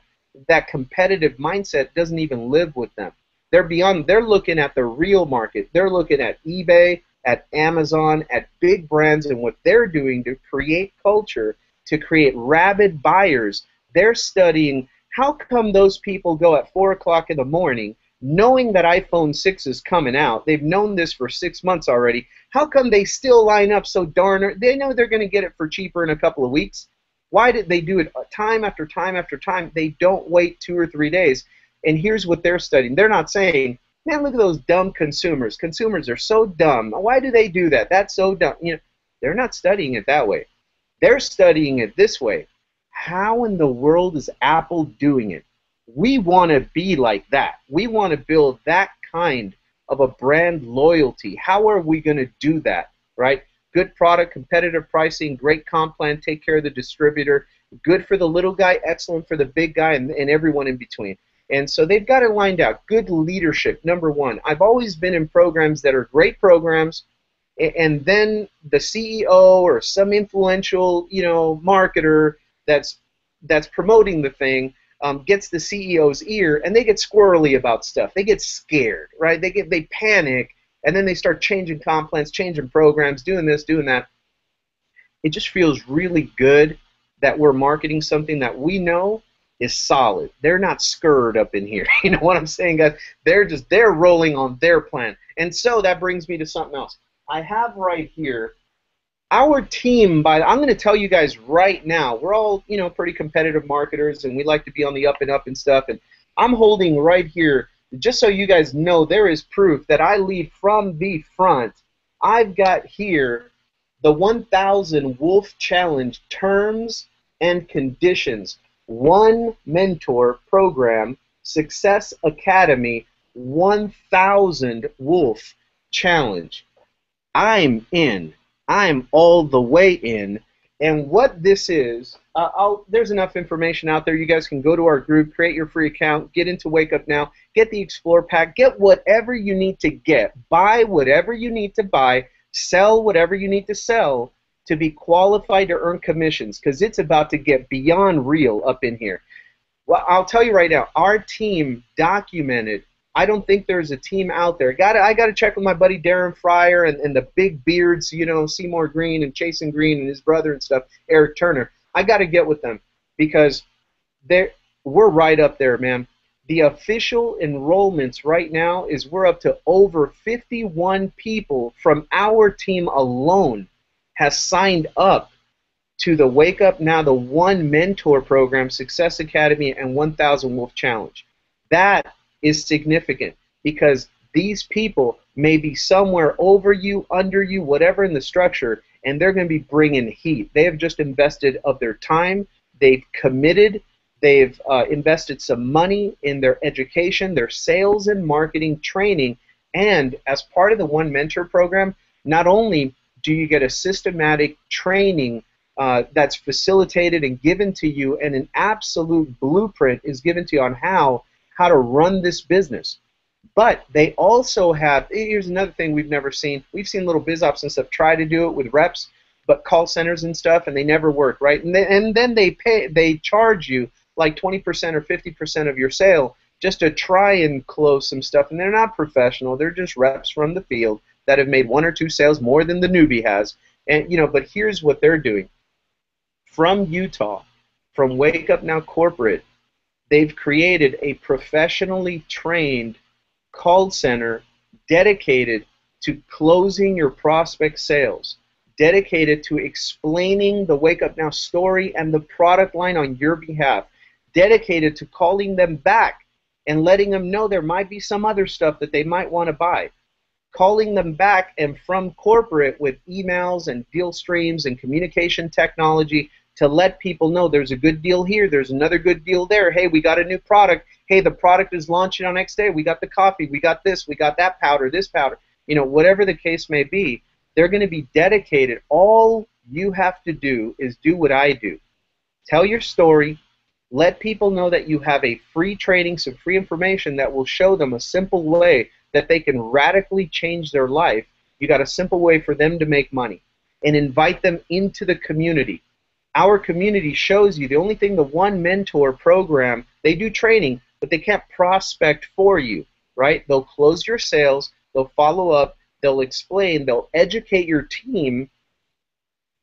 competitive mindset doesn't even live with them. They're looking at the real market. They're looking at eBay, at Amazon, at big brands, and what they're doing to create culture, to create rabid buyers. They're studying how come those people go at 4 o'clock in the morning knowing that iPhone 6 is coming out. They've known this for 6 months already. How come they still line up so darn? They know they're going to get it for cheaper in a couple of weeks. Why did they do it time after time after time? They don't wait 2 or 3 days. And here's what they're studying. They're not saying, man, look at those dumb consumers. Consumers are so dumb. Why do they do that? That's so dumb. They're not studying it that way. They're studying it this way. How in the world is Apple doing it? We want to be like that. We want to build that kind of a brand loyalty. How are we going to do that, right? Good product, competitive pricing, great comp plan, take care of the distributor, good for the little guy, excellent for the big guy, and everyone in between. And so they've got it lined out. Good leadership, number one. I've always been in programs that are great programs, and then the CEO or some influential, marketer that's promoting the thing gets the CEO's ear, and they get squirrely about stuff. They get scared, right? They panic, and then they start changing comp plans, changing programs, doing this, doing that. It just feels really good that we're marketing something that we know is solid. They're not scurred up in here. You know what I'm saying, guys? They're rolling on their plan. And so that brings me to something else. I have right here our team. I'm going to tell you guys right now, we're all, pretty competitive marketers, and we like to be on the up and up and stuff. And I'm holding right here, just so you guys know, there is proof that I lead from the front. I've got here the 1000 Wolf Challenge terms and conditions. One mentor program, Success Academy, 1000 Wolf Challenge. I'm in. I'm all the way in. And what this is, there's enough information out there. You guys can go to our group, create your free account, get into Wake Up Now, get the Explore Pack, get whatever you need to get, buy whatever you need to buy, sell whatever you need to sell to be qualified to earn commissions, because it's about to get beyond real up in here. Well, I'll tell you right now, our team documented. I don't think there's a team out there. I got to check with my buddy Darren Fryer and the big beards, Seymour Green and Chasen Green and his brother and stuff, Eric Turner. I got to get with them because we're right up there, man. The official enrollments right now is we're up to over 51 people from our team alone has signed up to the Wake Up Now, the One Mentor Program, Success Academy, and 1000 Wolf Challenge. That is significant because these people may be somewhere over you, under you, whatever in the structure, and they're going to be bringing heat. They have just invested of their time. They've committed. They've invested some money in their education, their sales and marketing training, and as part of the One Mentor Program, not only do you get a systematic training that's facilitated and given to you, and an absolute blueprint is given to you on how to run this business. But they also have, here's another thing we've never seen. We've seen little biz ops and stuff try to do it with reps, but call centers and stuff, and they never work, right? And then they charge you like 20% or 50% of your sale just to try and close some stuff, and they're not professional. They're just reps from the field that have made 1 or 2 sales more than the newbie has. And but here's what they're doing. From Utah, from Wake Up Now Corporate, they've created a professionally trained call center dedicated to closing your prospect sales, dedicated to explaining the Wake Up Now story and the product line on your behalf, dedicated to calling them back and letting them know there might be some other stuff that they might want to buy. Calling them back and from corporate with emails and deal streams and communication technology to let people know there's a good deal here, there's another good deal there. Hey, we got a new product. Hey, the product is launching on X day. We got the coffee. We got this. We got that powder, this powder. You know, whatever the case may be, they're going to be dedicated. All you have to do is do what I do. Tell your story. Let people know that you have a free training, some free information that will show them a simple way that they can radically change their life. You got a simple way for them to make money, and invite them into the community. Our community shows you the only thing, the one mentor program, they do training, but they can't prospect for you, right? They'll close your sales, they'll follow up, they'll explain, they'll educate your team,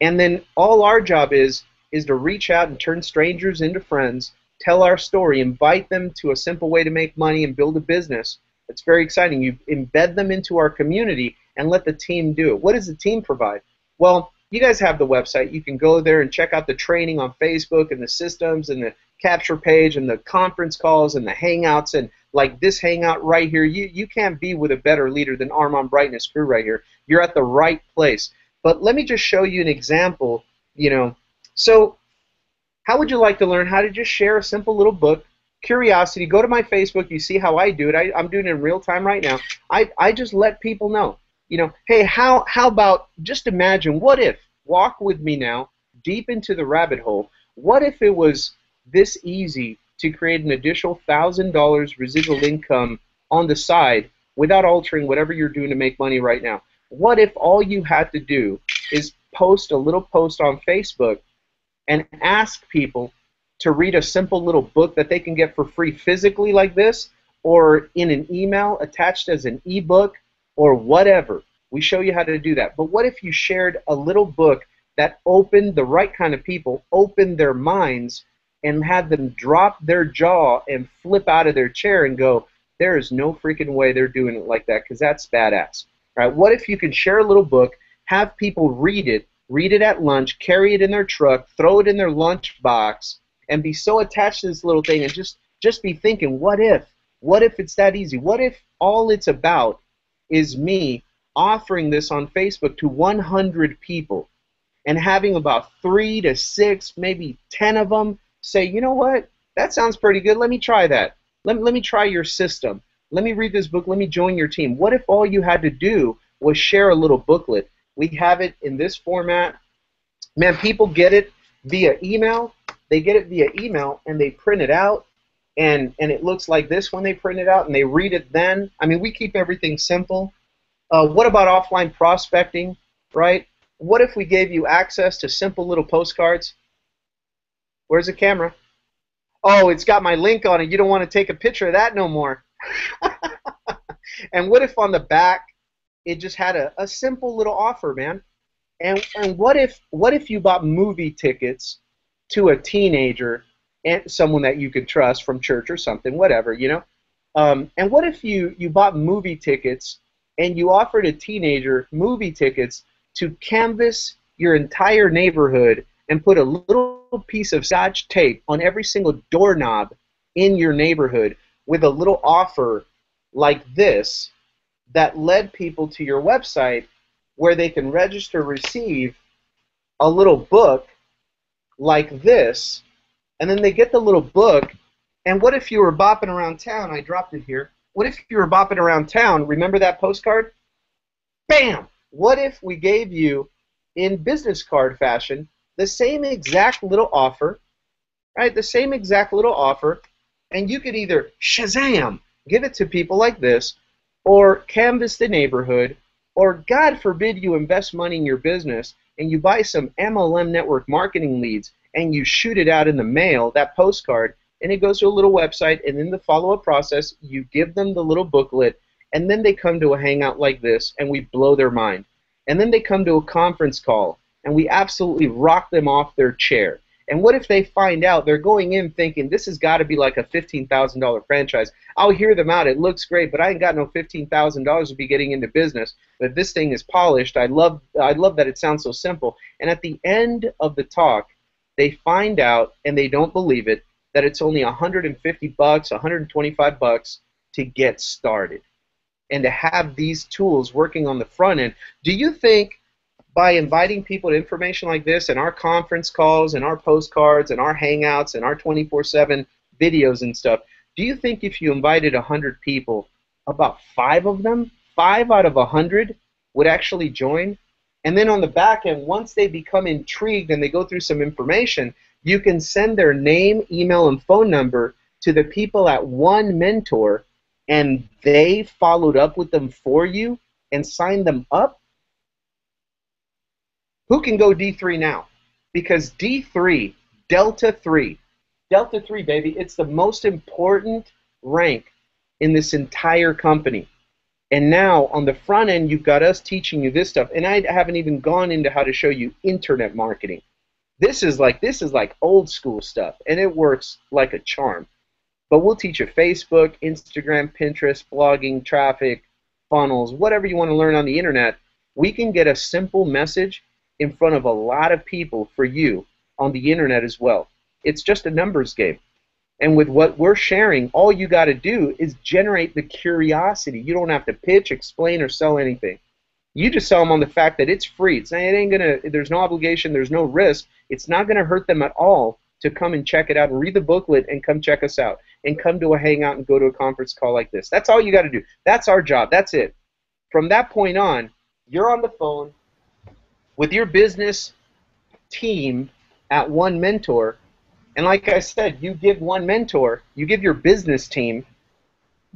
and then all our job is to reach out and turn strangers into friends, tell our story, invite them to a simple way to make money and build a business. It's very exciting. You embed them into our community and let the team do it. What does the team provide? Well, you guys have the website. You can go there and check out the training on Facebook and the systems and the capture page and the conference calls and the hangouts and like this hangout right here. You can't be with a better leader than Armand Bright and his crew right here. You're at the right place. But let me just show you an example, you know. So how would you like to learn how to just share a simple little book? Curiosity. Go to my Facebook. You see how I do it. I'm doing it in real time right now. I just let people know. You know, hey, how about just imagine, what if, walk with me now, deep into the rabbit hole, what if it was this easy to create an additional $1,000 residual income on the side without altering whatever you're doing to make money right now? What if all you had to do is post a little post on Facebook and ask people to read a simple little book that they can get for free physically like this, or in an email attached as an ebook, or whatever. We show you how to do that. But what if you shared a little book that opened the right kind of people, opened their minds, and had them drop their jaw and flip out of their chair and go, there is no freaking way they're doing it like that, because that's badass. All right, what if you can share a little book, have people read it at lunch, carry it in their truck, throw it in their lunch box, and be so attached to this little thing and just be thinking, what if? What if it's that easy? What if all it's about is me offering this on Facebook to 100 people and having about 3 to 6, maybe 10 of them say, you know what, that sounds pretty good, let me try that. Let me try your system. Let me read this book, let me join your team. What if all you had to do was share a little booklet? We have it in this format. Man, people get it via email. They get it via email and they print it out, and it looks like this when they print it out, and they read it then. I mean, we keep everything simple. What about offline prospecting, right? What if we gave you access to simple little postcards? Where's the camera? Oh, it's got my link on it. You don't want to take a picture of that no more. And what if on the back it just had a simple little offer, man? And what if you bought movie tickets to a teenager and someone that you could trust from church or something, whatever, you know? And what if you bought movie tickets and you offered a teenager movie tickets to canvas your entire neighborhood and put a little piece of Scotch tape on every single doorknob in your neighborhood with a little offer like this that led people to your website where they can register, receive a little book like this, and then they get the little book. And what if you were bopping around town? I dropped it here. What if you were bopping around town? Remember that postcard? Bam! What if we gave you, in business card fashion, the same exact little offer, right? The same exact little offer, and you could either Shazam, give it to people like this, or canvas the neighborhood, or God forbid you invest money in your business and you buy some MLM network marketing leads and you shoot it out in the mail, that postcard, and it goes to a little website, and in the follow-up process, you give them the little booklet, and then they come to a hangout like this, and we blow their mind. And then they come to a conference call, and we absolutely rock them off their chair. And what if they find out they're going in thinking, this has got to be like a $15,000 franchise. I'll hear them out. It looks great, but I ain't got no $15,000 to be getting into business. But this thing is polished. I love that it sounds so simple. And at the end of the talk, they find out, and they don't believe it, that it's only 150 bucks, 125 bucks to get started and to have these tools working on the front end. Do you think by inviting people to information like this and our conference calls and our postcards and our hangouts and our 24/7 videos and stuff, do you think if you invited 100 people, about 5 of them, 5 out of 100 would actually join? And then on the back end, once they become intrigued and they go through some information, you can send their name, email, and phone number to the people at One Mentor, and they followed up with them for you and signed them up. Who can go D3 now? Because D3, Delta 3, baby, it's the most important rank in this entire company. And now on the front end, you've got us teaching you this stuff, and I haven't even gone into how to show you internet marketing. This is like old school stuff, and it works like a charm. But we'll teach you Facebook, Instagram, Pinterest, blogging, traffic, funnels, whatever you want to learn on the internet. We can get a simple message in front of a lot of people for you on the internet as well. It's just a numbers game. And with what we're sharing, all you got to do is generate the curiosity. You don't have to pitch, explain, or sell anything. You just sell them on the fact that it's free. There's no obligation, there's no risk. It's not going to hurt them at all to come and check it out and read the booklet and come check us out and come to a hangout and go to a conference call like this. That's all you got to do. That's our job. That's it. From that point on, you're on the phone with your business team at One Mentor, and like I said, you give One Mentor, you give your business team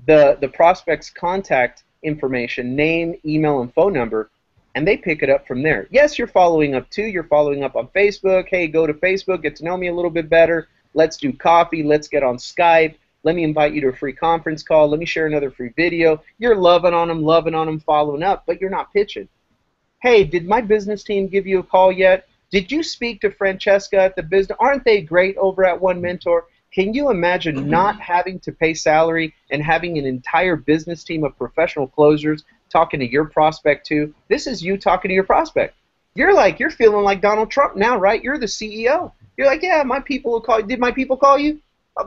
the prospect's contact information, name, email, and phone number, and they pick it up from there. Yes, you're following up too. You're following up on Facebook. Hey, go to Facebook, get to know me a little bit better. Let's do coffee. Let's get on Skype. Let me invite you to a free conference call. Let me share another free video. You're loving on them, following up, but you're not pitching. Hey, did my business team give you a call yet? Did you speak to Francesca at the business? Aren't they great over at One Mentor? Can you imagine not having to pay salary and having an entire business team of professional closers talking to your prospect too? This is you talking to your prospect. You're feeling like Donald Trump now, right? You're the CEO. You're like, yeah, my people will call you. Did my people call you?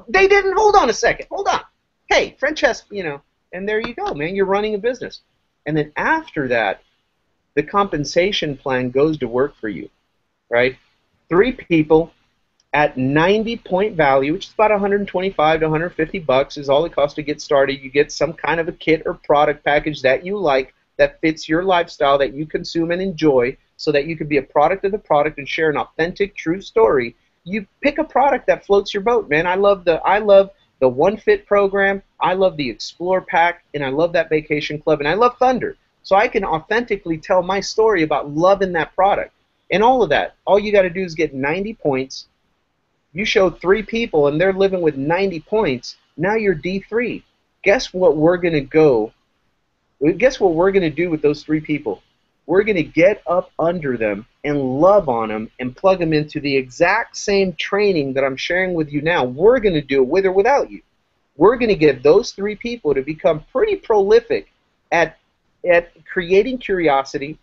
They didn't. Hold on a second. Hold on. Hey, Francesca, and there you go, man. You're running a business. And then after that, the compensation plan goes to work for you, right? 3 people at 90-point value, which is about 125 to 150 bucks, is all it costs to get started. You get some kind of a kit or product package that you like, that fits your lifestyle, that you consume and enjoy, so that you can be a product of the product and share an authentic, true story. You pick a product that floats your boat, man. I love the One Fit program. I love the Explore Pack, and I love that Vacation Club, and I love Thunder. So I can authentically tell my story about loving that product. And all of that, all you got to do is get 90 points. You show 3 people and they're living with 90 points. Now you're D3. Guess what we're going to do with those 3 people? We're going to get up under them and love on them and plug them into the exact same training that I'm sharing with you now. We're going to do it with or without you. We're going to get those 3 people to become pretty prolific at creating curiosity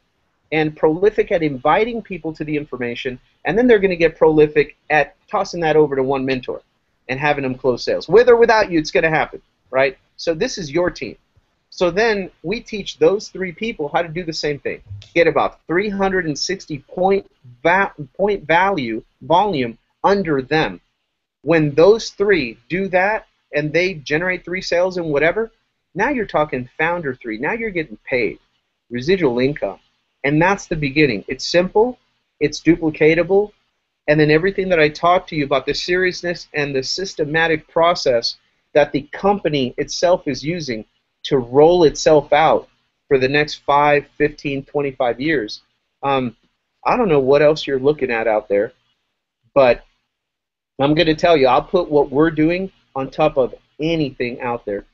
and prolific at inviting people to the information, and then they're going to get prolific at tossing that over to One Mentor and having them close sales. With or without you, it's going to happen, right? So this is your team. So then we teach those 3 people how to do the same thing. Get about 360 point volume under them. When those 3 do that and they generate 3 sales and whatever, now you're talking founder 3. Now you're getting paid. Residual income. And that's the beginning. It's simple. It's duplicatable. And then everything that I talked to you about, the seriousness and the systematic process that the company itself is using to roll itself out for the next 5, 15, 25 years. I don't know what else you're looking at out there, but I'm going to tell you, I'll put what we're doing on top of anything out there.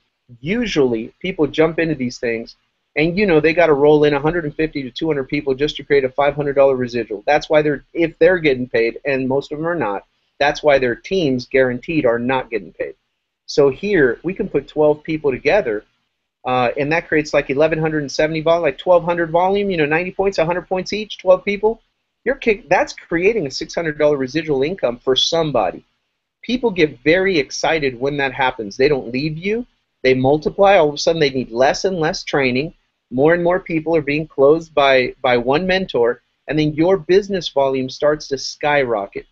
Usually, people jump into these things, and they got to roll in 150 to 200 people just to create a $500 residual. That's why if they're getting paid, and most of them are not, that's why their teams guaranteed are not getting paid. So here, we can put 12 people together, and that creates like 1,170 volume, like 1,200 volume, 90 points, 100 points each, 12 people. That's creating a $600 residual income for somebody. People get very excited when that happens. They don't leave you. They multiply. All of a sudden, they need less and less training. More and more people are being closed by one mentor, and then your business volume starts to skyrocket,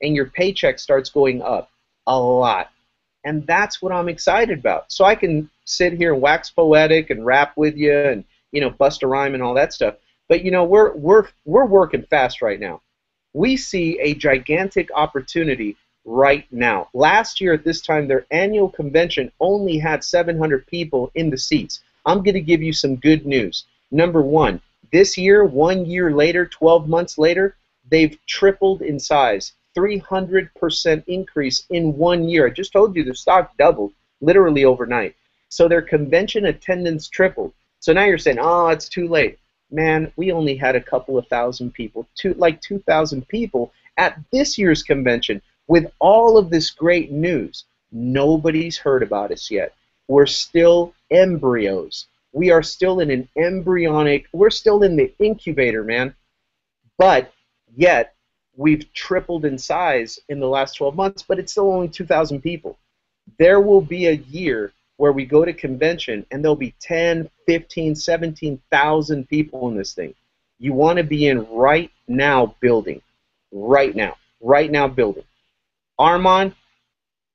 and your paycheck starts going up a lot. And that's what I'm excited about. So I can sit here and wax poetic and rap with you and, you know, bust a rhyme and all that stuff. But, you know, we're working fast right now. We see a gigantic opportunity right now. Last year at this time, their annual convention only had 700 people in the seats. I'm going to give you some good news. Number one, this year, 1 year later, 12 months later, they've tripled in size. 300% increase in 1 year. I just told you the stock doubled literally overnight. So their convention attendance tripled. So now you're saying, oh, it's too late. Man, we only had a couple of thousand people, like 2,000 people at this year's convention with all of this great news. Nobody's heard about us yet. We're still embryos. We are still in an embryonic, we're still in the incubator, man. But yet, we've tripled in size in the last 12 months, but it's still only 2,000 people. There will be a year where we go to convention and there'll be 10, 15, 17,000 people in this thing. You want to be in right now building. Right now building. Armand,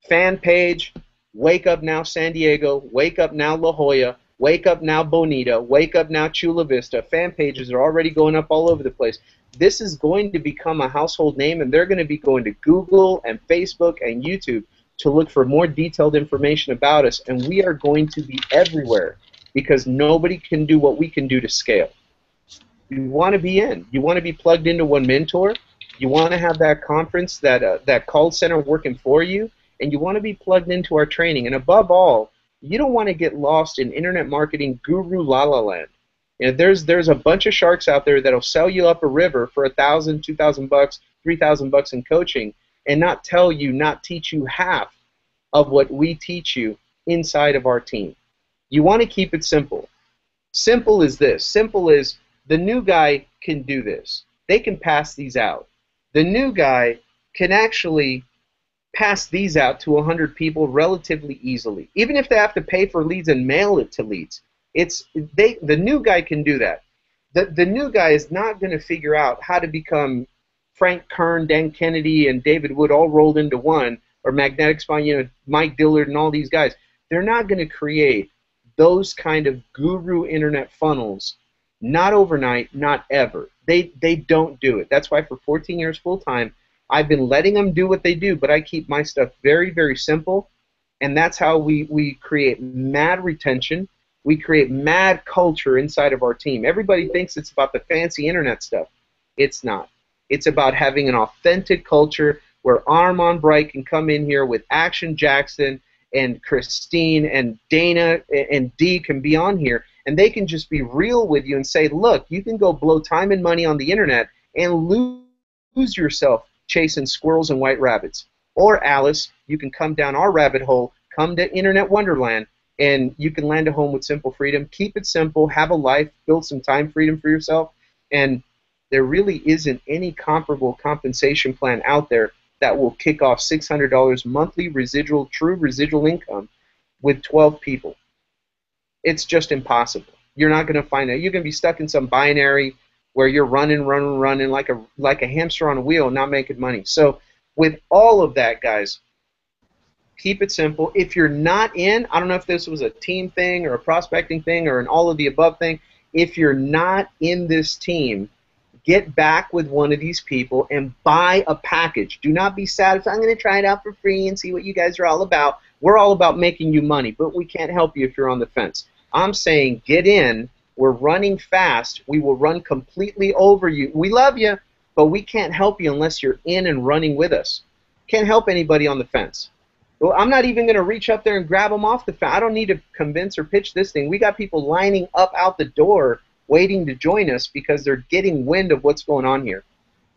fan page, Wake Up Now San Diego, Wake Up Now La Jolla, Wake Up Now Bonita, Wake Up Now Chula Vista. Fan pages are already going up all over the place. This is going to become a household name, and they're going to be going to Google and Facebook and YouTube to look for more detailed information about us, and we are going to be everywhere because nobody can do what we can do to scale. You want to be in. You want to be plugged into one mentor. You want to have that conference, that call center working for you, and you want to be plugged into our training. And above all, you don't want to get lost in internet marketing guru la land. You know, there's a bunch of sharks out there that'll sell you up a river for $1,000, $2,000, $3,000 in coaching, and not teach you half of what we teach you inside of our team. You want to keep it simple. Simple is this. Simple is the new guy can do this. They can pass these out. The new guy can actually pass these out to 100 people relatively easily, even if they have to pay for leads and mail it to leads. The new guy can do that. The new guy is not going to figure out how to become Frank Kern, Dan Kennedy, and David Wood all rolled into one, or Magnetic Spine, you know, Mike Dillard and all these guys. They're not going to create those kind of guru internet funnels, not overnight, not ever. They don't do it. That's why for 14 years full time, I've been letting them do what they do, but I keep my stuff very, very simple, and that's how we create mad retention. We create mad culture inside of our team. Everybody thinks it's about the fancy internet stuff. It's not. It's about having an authentic culture where Armand Bright can come in here with Action Jackson and Christine and Dana and Dee can be on here, and they can just be real with you and say, look, you can go blow time and money on the internet and lose yourself chasing squirrels and white rabbits. Or Alice, you can come down our rabbit hole, come to Internet Wonderland, and you can land a home with simple freedom. Keep it simple, have a life, build some time freedom for yourself, and there really isn't any comparable compensation plan out there that will kick off $600 monthly residual, true residual income with 12 people. It's just impossible. You're not going to find it. You're going to be stuck in some binary where you're running like a hamster on a wheel, not making money. So with all of that, guys, keep it simple. If you're not in, I don't know if this was a team thing or a prospecting thing or an all of the above thing, if you're not in this team, get back with one of these people and buy a package. Do not be satisfied. I'm going to try it out for free and see what you guys are all about. We're all about making you money, but we can't help you if you're on the fence. I'm saying get in. We're running fast. We will run completely over you. We love you, but we can't help you unless you're in and running with us. Can't help anybody on the fence. Well, I'm not even going to reach up there and grab them off the fence. I don't need to convince or pitch this thing. We got people lining up out the door waiting to join us because they're getting wind of what's going on here.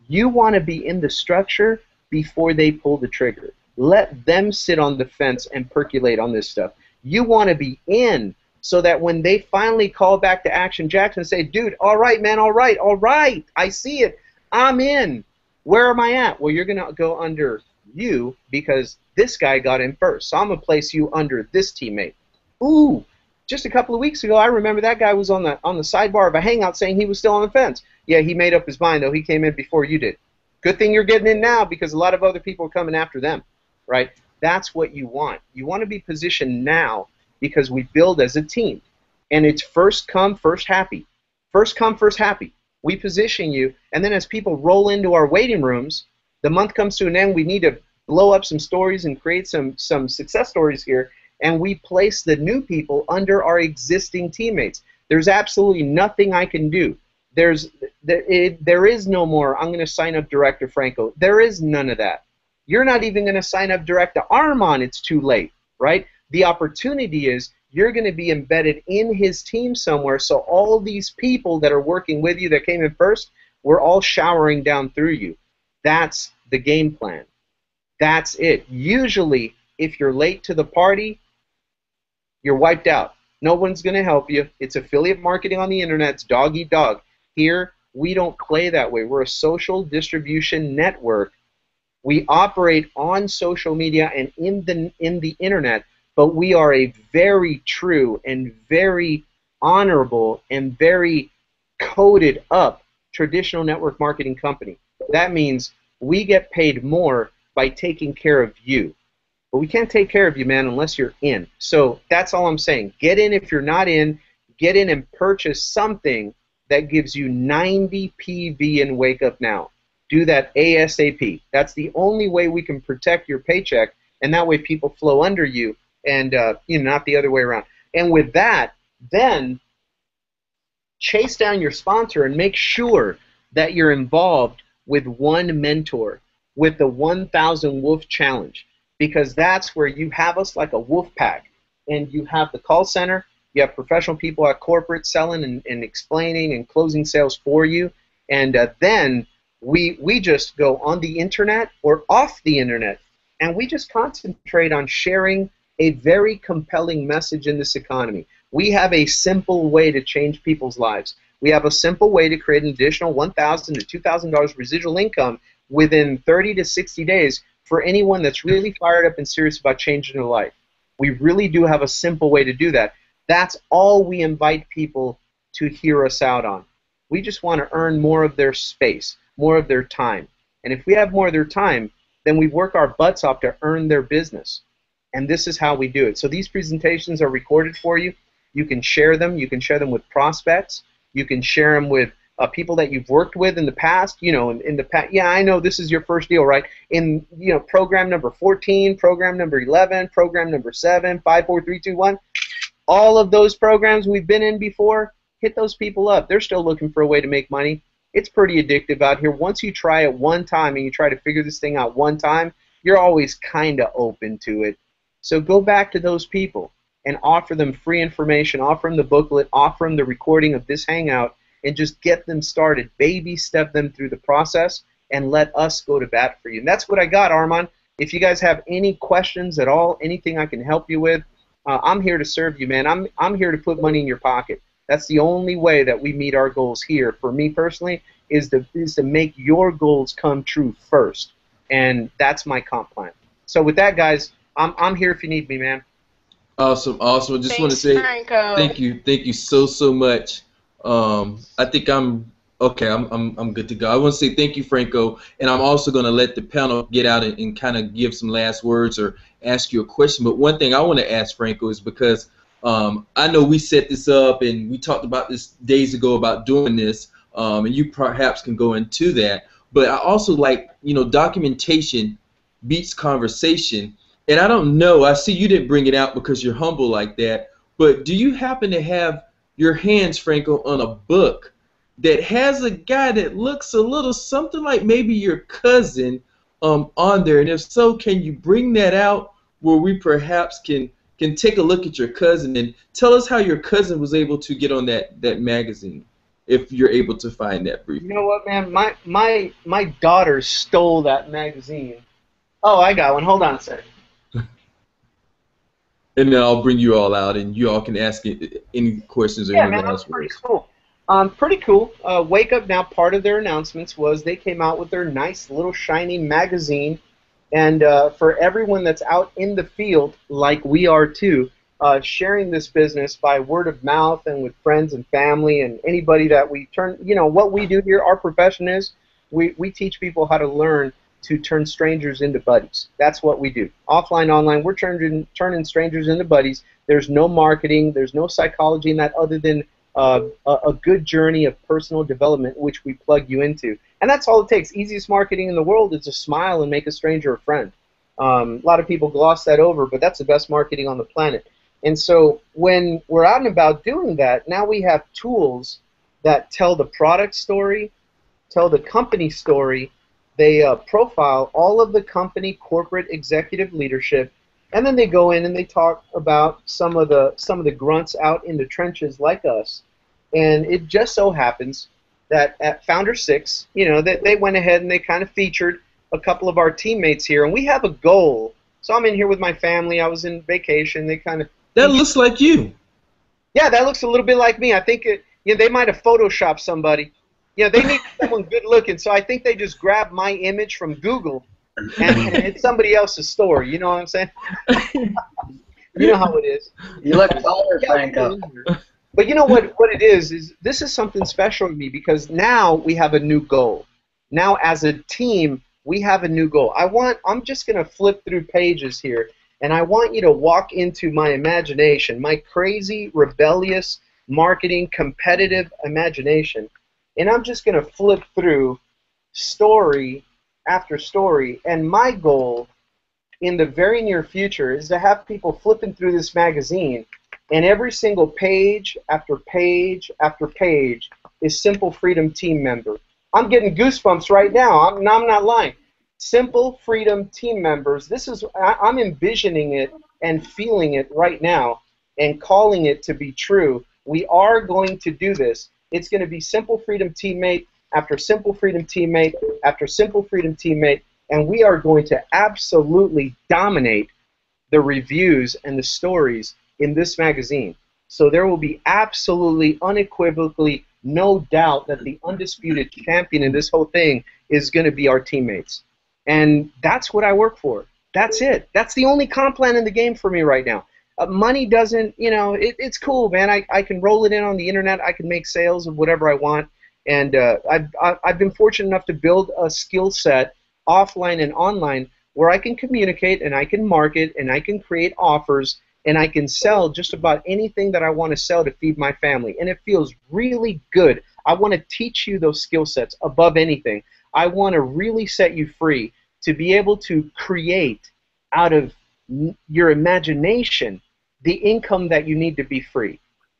You want to be in the structure before they pull the trigger. Let them sit on the fence and percolate on this stuff. You want to be in so that when they finally call back to Action Jackson and say, dude, all right, man, all right, I see it, I'm in. Where am I at? Well, you're going to go under you because this guy got in first, so I'm going to place you under this teammate. Ooh, just a couple of weeks ago, I remember that guy was on the sidebar of a Hangout saying he was still on the fence. Yeah, he made up his mind, though. He came in before you did. Good thing you're getting in now because a lot of other people are coming after them, right? That's what you want. You want to be positioned now because we build as a team. And it's first come, first happy. First come, first happy. We position you, and then as people roll into our waiting rooms, the month comes to an end, we need to blow up some stories and create some success stories here, and we place the new people under our existing teammates. There's absolutely nothing I can do. There is no more, I'm going to sign up direct to Franco. There is none of that. You're not even going to sign up direct to Armand. It's too late, right? The opportunity is you're going to be embedded in his team somewhere, so all these people that are working with you that came in first, we're all showering down through you. That's the game plan. That's it. Usually, if you're late to the party, you're wiped out. No one's going to help you. It's affiliate marketing on the internet. It's dog eat dog. Here, we don't play that way. We're a social distribution network. We operate on social media and in the internet, but we are a very true and very honorable and very coded up traditional network marketing company. That means we get paid more by taking care of you. But we can't take care of you, man, unless you're in. So that's all I'm saying. Get in if you're not in. Get in and purchase something that gives you 90 PV and wake up now. Do that ASAP. That's the only way we can protect your paycheck, and that way people flow under you and not the other way around. And with that, then chase down your sponsor and make sure that you're involved with one mentor, with the 1,000 Wolf Challenge, because that's where you have us like a wolf pack, and you have the call center, you have professional people at corporate selling and explaining and closing sales for you, and then we just go on the internet or off the internet, and we just concentrate on sharing a very compelling message in this economy. We have a simple way to change people's lives. We have a simple way to create an additional $1,000 to $2,000 residual income within 30 to 60 days for anyone that's really fired up and serious about changing their life. We really do have a simple way to do that. That's all we invite people to hear us out on. We just want to earn more of their space, more of their time. And if we have more of their time, then we work our butts off to earn their business. And this is how we do it. So these presentations are recorded for you. You can share them. You can share them with prospects. You can share them with people that you've worked with in the past. You know, in the past, yeah, I know this is your first deal, right? In program number 14, program number 11, program number 7, 5, 4, 3, 2, 1. All of those programs we've been in before, hit those people up. They're still looking for a way to make money. It's pretty addictive out here. Once you try it one time and you try to figure this thing out one time, you're always kind of open to it. So go back to those people and offer them free information, offer them the booklet, offer them the recording of this Hangout, and just get them started. Baby step them through the process and let us go to bat for you. And that's what I got, Armand. If you guys have any questions at all, anything I can help you with, I'm here to serve you, man. I'm here to put money in your pocket. That's the only way that we meet our goals here. For me personally, is to make your goals come true first, and that's my comp plan. So with that, guys, I'm here if you need me, man. Awesome, awesome. I just want to say Franco. thank you so much. I think I'm okay. I'm good to go. I want to say thank you, Franco, and I'm also going to let the panel get out and kind of give some last words or ask you a question. But one thing I want to ask Franco is because I know we set this up and we talked about this days ago about doing this, and you perhaps can go into that. But I also like, documentation beats conversation. And I don't know, I see you didn't bring it out because you're humble like that, but do you happen to have your hands, Franco, on a book that has a guy that looks a little something like maybe your cousin on there? And if so, can you bring that out where we perhaps can take a look at your cousin and tell us how your cousin was able to get on that magazine, if you're able to find that briefly. You know what, man? My daughter stole that magazine. Oh, I got one. Hold on a second. And then I'll bring you all out, and you all can ask any questions or anything else. Pretty cool. Pretty cool. Wake Up Now, part of their announcements was they came out with their nice little shiny magazine, And for everyone that's out in the field, like we are too, sharing this business by word of mouth and with friends and family and anybody that we turn, what we do here, our profession is, we teach people how to learn to turn strangers into buddies. That's what we do. Offline, online, we're turning strangers into buddies. There's no marketing, there's no psychology in that other than a good journey of personal development, which we plug you into. And that's all it takes. Easiest marketing in the world is to smile and make a stranger a friend. A lot of people gloss that over, but that's the best marketing on the planet. And so when we're out and about doing that, now we have tools that tell the product story, tell the company story. They profile all of the company corporate executive leadership, and then they go in and they talk about some of the grunts out in the trenches like us. And it just so happens that at Founder 6, that they went ahead and they kind of featured a couple of our teammates here, and we have a goal. So I'm in here with my family. I was in vacation. They kind of That looks like you. Yeah, that looks a little bit like me. I think they might have photoshopped somebody. They need someone good looking, so I think they just grabbed my image from Google and it's somebody else's story. You know what I'm saying? You know how it is. You look taller, Franco. But you know what it is this is something special to me because now we have a new goal. Now as a team, we have a new goal. I'm just going to flip through pages here, and I want you to walk into my imagination, my crazy, rebellious, marketing, competitive imagination. And I'm just going to flip through story after story. And my goal in the very near future is to have people flipping through this magazine, and every single page after page after page is Simple Freedom team member. I'm getting goosebumps right now. I'm not lying. Simple Freedom team members. I'm envisioning it and feeling it right now and calling it to be true. We are going to do this. It's going to be Simple Freedom teammate after Simple Freedom teammate after Simple Freedom teammate, and we are going to absolutely dominate the reviews and the stories in this magazine. So there will be absolutely, unequivocally, no doubt that the undisputed champion in this whole thing is going to be our teammates. And that's what I work for. That's it. That's the only comp plan in the game for me right now. Money doesn't, it's cool, man. I can roll it in on the internet. I can make sales of whatever I want. And I've been fortunate enough to build a skill set offline and online where I can communicate and I can market and I can create offers and I can sell just about anything that I want to sell to feed my family. And it feels really good. I want to teach you those skill sets above anything. I want to really set you free to be able to create out of your imagination the income that you need to be free.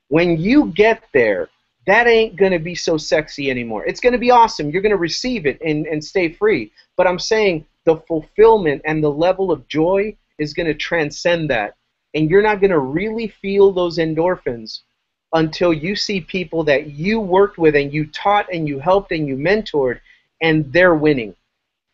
When you get there, that ain't going to be so sexy anymore. It's going to be awesome. You're going to receive it and stay free. But I'm saying the fulfillment and the level of joy is going to transcend that. And you're not going to really feel those endorphins until you see people that you worked with and you taught and you helped and you mentored and they're winning.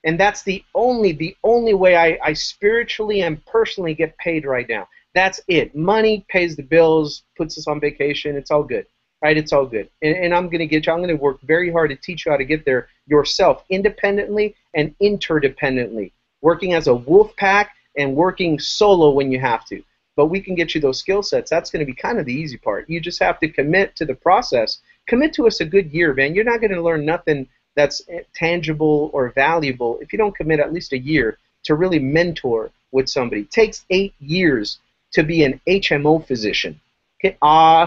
And that's the only way I spiritually and personally get paid right now. That's it. Money pays the bills, puts us on vacation. It's all good, right? It's all good. And I'm going to work very hard to teach you how to get there yourself, independently and interdependently, working as a wolf pack and working solo when you have to. But we can get you those skill sets. That's going to be kind of the easy part. You just have to commit to the process. Commit to us a good year, man. You're not going to learn nothing that's tangible or valuable if you don't commit at least a year to really mentor with somebody. It takes 8 years to be an HMO physician. Okay,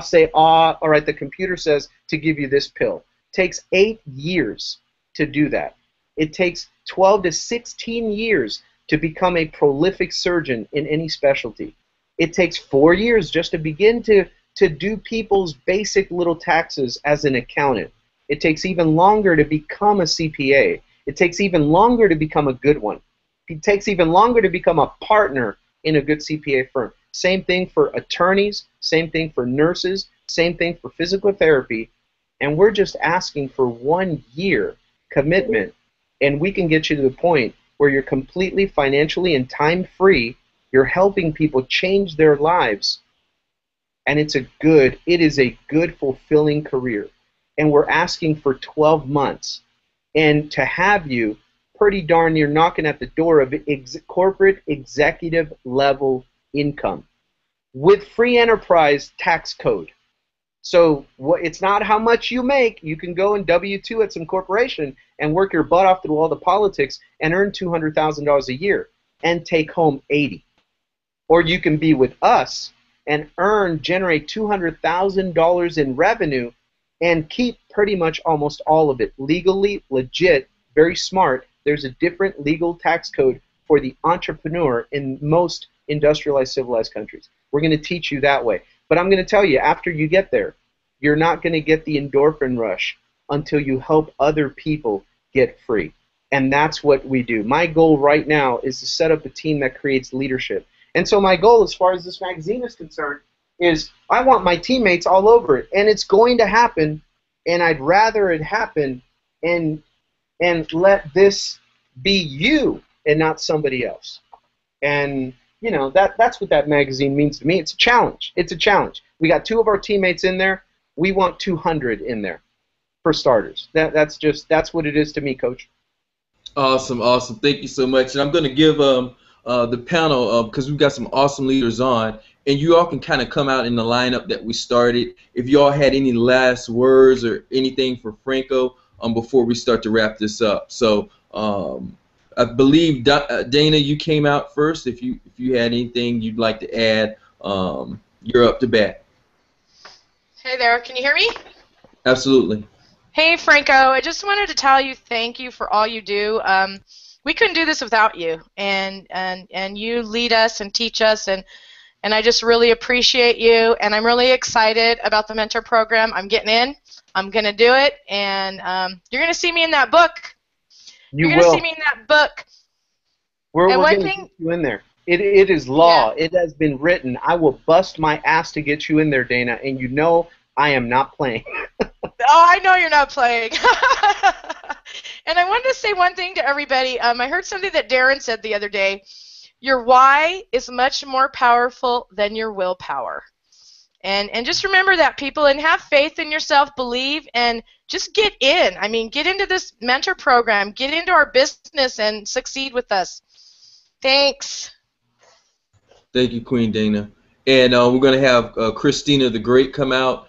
say all right, the computer says to give you this pill. It takes 8 years to do that. It takes 12 to 16 years to become a prolific surgeon in any specialty. It takes 4 years just to begin to do people's basic little taxes as an accountant. It takes even longer to become a CPA. It takes even longer to become a good one. It takes even longer to become a partner in a good CPA firm. Same thing for attorneys, same thing for nurses, same thing for physical therapy. And we're just asking for 1 year commitment, and we can get you to the point where you're completely financially and time free. You're helping people change their lives, and it is a good, fulfilling career. And we're asking for 12 months. And to have you pretty darn near knocking at the door of corporate executive level income with free enterprise tax code. So it's not how much you make. You can go and W-2 at some corporation and work your butt off through all the politics and earn $200,000 a year and take home 80. Or you can be with us and generate $200,000 in revenue and keep pretty much almost all of it legally, legit, very smart. There's a different legal tax code for the entrepreneur in most industrialized, civilized countries. We're going to teach you that way. But I'm going to tell you, after you get there, you're not going to get the endorphin rush until you help other people get free. And that's what we do. My goal right now is to set up a team that creates leadership. And so my goal as far as this magazine is concerned is I want my teammates all over it. And it's going to happen, and I'd rather it happen and let this be you and not somebody else. And you know, that's what that magazine means to me. It's a challenge. It's a challenge. We got 2 of our teammates in there. We want 200 in there, for starters. That's what it is to me, Coach. Awesome, awesome. Thank you so much. And I'm going to give the panel, because we've got some awesome leaders on, and you all can kind of come out in the lineup that we started. If you all had any last words or anything for Franco before we start to wrap this up. So I believe, Dana, you came out first. If you had anything you'd like to add, you're up to bat. Hey there, can you hear me? Absolutely. Hey Franco, I just wanted to tell you thank you for all you do. We couldn't do this without you, and you lead us and teach us, and I just really appreciate you, and I'm really excited about the mentor program. I'm getting in. I'm going to do it, and you're going to see me in that book. You're going to see me in that book. We're going to get you in there. It is law. Yeah. It has been written. I will bust my ass to get you in there, Dana, and you know I am not playing. Oh, I know you're not playing. And I wanted to say one thing to everybody. I heard something that Darren said the other day. Your why is much more powerful than your willpower. And just remember that, people, and have faith in yourself, believe, and just get in. I mean, get into this mentor program, get into our business, and succeed with us. Thanks. Thank you, Queen Dana. And we're going to have Christina the Great come out.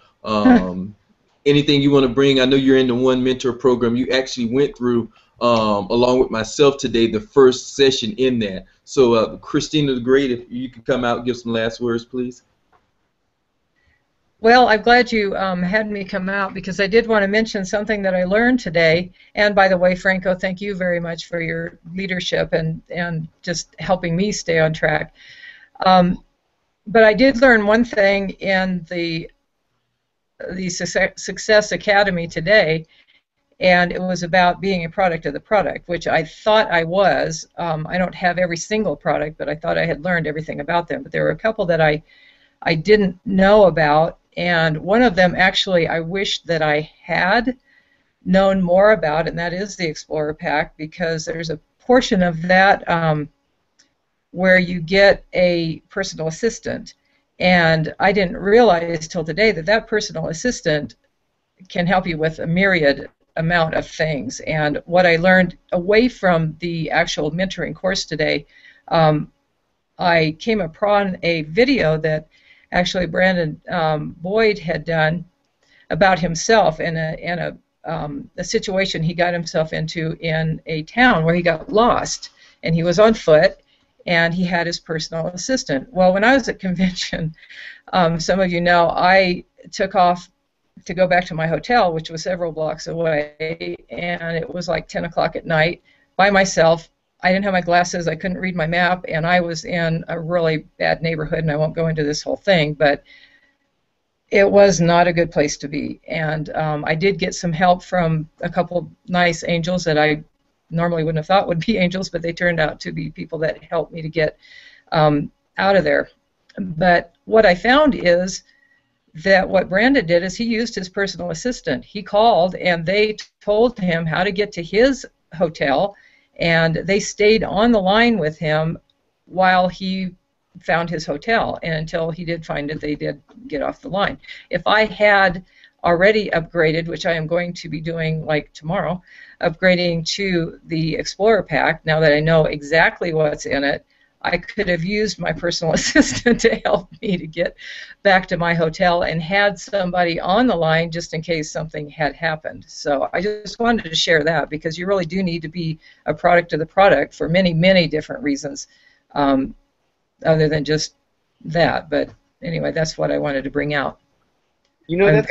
Anything you want to bring? I know you're in the One Mentor program. You actually went through, along with myself today, the first session in that. So, Christina the Great, if you could come out and give some last words, please. Well, I'm glad you had me come out, because I did want to mention something that I learned today. And by the way, Franco, thank you very much for your leadership and just helping me stay on track. But I did learn one thing in the Success Academy today, and it was about being a product of the product, which I thought I was. I don't have every single product, but I thought I had learned everything about them. But there were a couple that I didn't know about, and one of them actually I wish that I had known more about, and that is the Explorer Pack, because there's a portion of that where you get a personal assistant. And I didn't realize till today that that personal assistant can help you with a myriad amount of things. And what I learned away from the actual mentoring course today, I came upon a video that actually Brandon Boyd had done about himself and a situation he got himself into in a town where he got lost, and he was on foot, and he had his personal assistant. Well, when I was at convention, some of you know, I took off to go back to my hotel, which was several blocks away, and it was like 10 o'clock at night by myself. I didn't have my glasses, I couldn't read my map, and I was in a really bad neighborhood, and I won't go into this whole thing, but it was not a good place to be. And I did get some help from a couple nice angels that I normally wouldn't have thought would be angels, but they turned out to be people that helped me to get out of there. But what I found is that what Brandon did is he used his personal assistant. He called, and they told him how to get to his hotel, and they stayed on the line with him while he found his hotel, and until he did find it, they did get off the line. If I had already upgraded, which I am going to be doing like tomorrow, upgrading to the Explorer Pack. Now that I know exactly what's in it, I could have used my personal assistant to help me to get back to my hotel and had somebody on the line just in case something had happened. So I just wanted to share that because you really do need to be a product of the product for many, many different reasons, other than just that. But anyway, that's what I wanted to bring out. You know,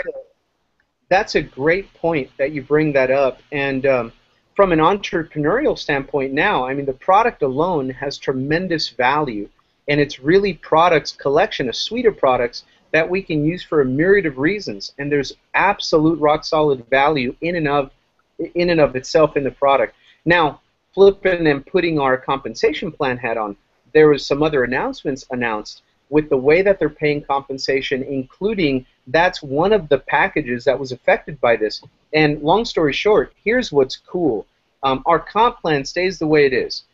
that's a great point that you bring that up. And from an entrepreneurial standpoint now, I mean, the product alone has tremendous value. And it's really products collection, a suite of products that we can use for a myriad of reasons. And there's absolute rock solid value in and of itself in the product. Now, flipping and putting our compensation plan hat on, there was some other announcements announced with the way that they're paying compensation, including that's one of the packages that was affected by this. And long story short, here's what's cool. Our comp plan stays the way it is.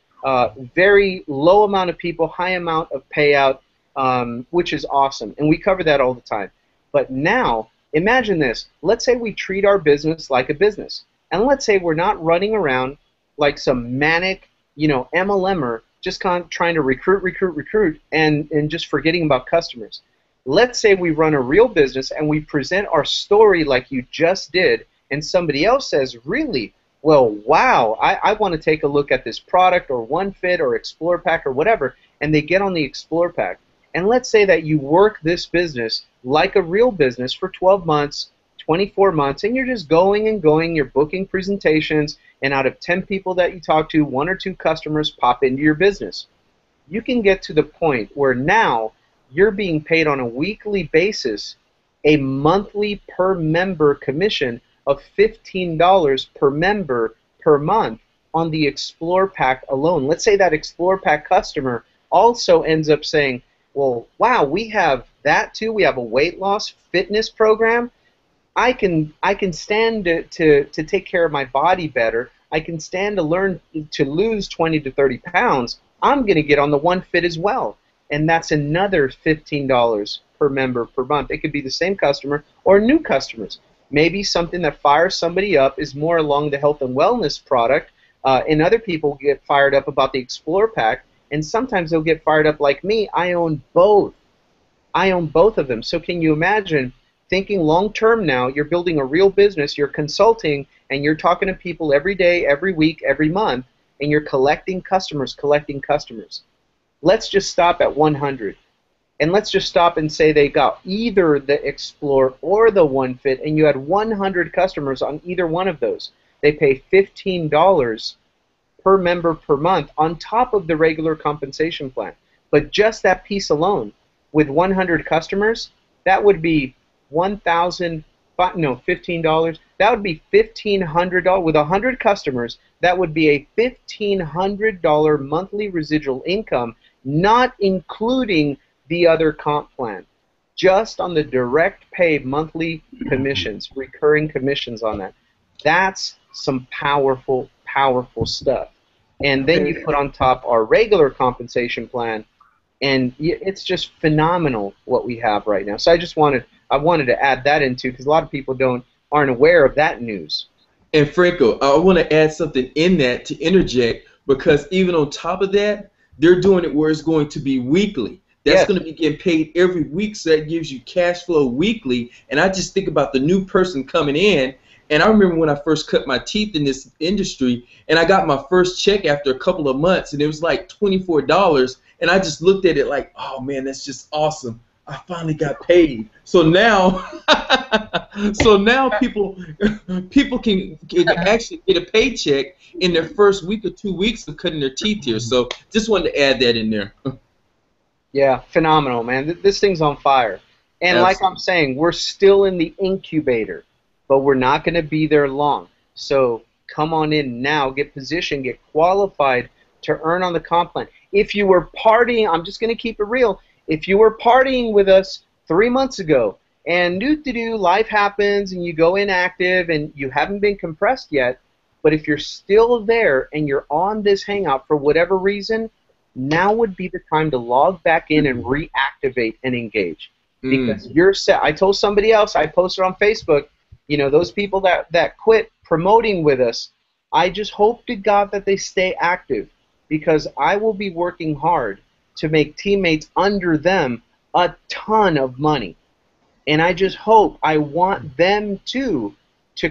Very low amount of people, high amount of payout, which is awesome. And we cover that all the time. But now, imagine this. Let's say we treat our business like a business. And let's say we're not running around like some manic, MLMer, just kind of trying to recruit, and just forgetting about customers. Let's say we run a real business and we present our story like you just did, and somebody else says, really? Well, wow, I want to take a look at this product or OneFit or Explore Pack or whatever, and they get on the Explore Pack. And let's say that you work this business like a real business for 12 months, 24 months, and you're just going and going, you're booking presentations, and out of 10 people that you talk to, 1 or 2 customers pop into your business. You can get to the point where now you're being paid on a weekly basis a monthly per member commission of $15 per member per month on the Explore Pack alone. Let's say that Explore Pack customer also ends up saying, well, wow, we have that too. We have a weight loss fitness program. I can stand to take care of my body better. I can stand to learn to lose 20 to 30 pounds. I'm going to get on the OneFit as well. And that's another $15 per member per month. It could be the same customer or new customers. Maybe something that fires somebody up is more along the health and wellness product, and other people get fired up about the Explore Pack, and sometimes they'll get fired up like me. I own both. I own both of them. So can you imagine thinking long term now, you're building a real business, you're consulting, and you're talking to people every day, every week, every month, and you're collecting customers. Let's just stop at 100. And let's just stop and say they got either the Explore or the OneFit, and you had 100 customers on either one of those. They pay $15 per member per month on top of the regular compensation plan. But just that piece alone, with 100 customers, that would be $15. That would be $1,500 with 100 customers. That would be a $1,500 monthly residual income, not including the other comp plan. Just on the direct pay monthly commissions, recurring commissions on that. That's some powerful, powerful stuff. And then you put on top our regular compensation plan, and it's just phenomenal what we have right now. So I wanted to add that into, because a lot of people aren't aware of that news. And Franco, I want to add something in that to interject, because even on top of that, they're doing it where it's going to be weekly. That's going to be getting paid every week, so that gives you cash flow weekly. And I just think about the new person coming in, and I remember when I first cut my teeth in this industry, and I got my first check after a couple of months, and it was like $24, and I just looked at it like, oh man, that's just awesome. I finally got paid. So now, people can actually get a paycheck in their first week or 2 weeks of cutting their teeth here. So just wanted to add that in there. Yeah, phenomenal, man. This thing's on fire. And Absolutely. Like I'm saying, we're still in the incubator, but we're not going to be there long. So come on in now, get positioned, get qualified to earn on the comp plan. If you were partying, I'm just going to keep it real. If you were partying with us 3 months ago and life happens and you go inactive and you haven't been compressed yet, but if you're still there and you're on this Hangout for whatever reason, now would be the time to log back in and reactivate and engage. because you're set. I told somebody else, I posted on Facebook, you know, those people that quit promoting with us, I just hope to God that they stay active, because I will be working hard to make teammates under them a ton of money. And I just hope, I want them to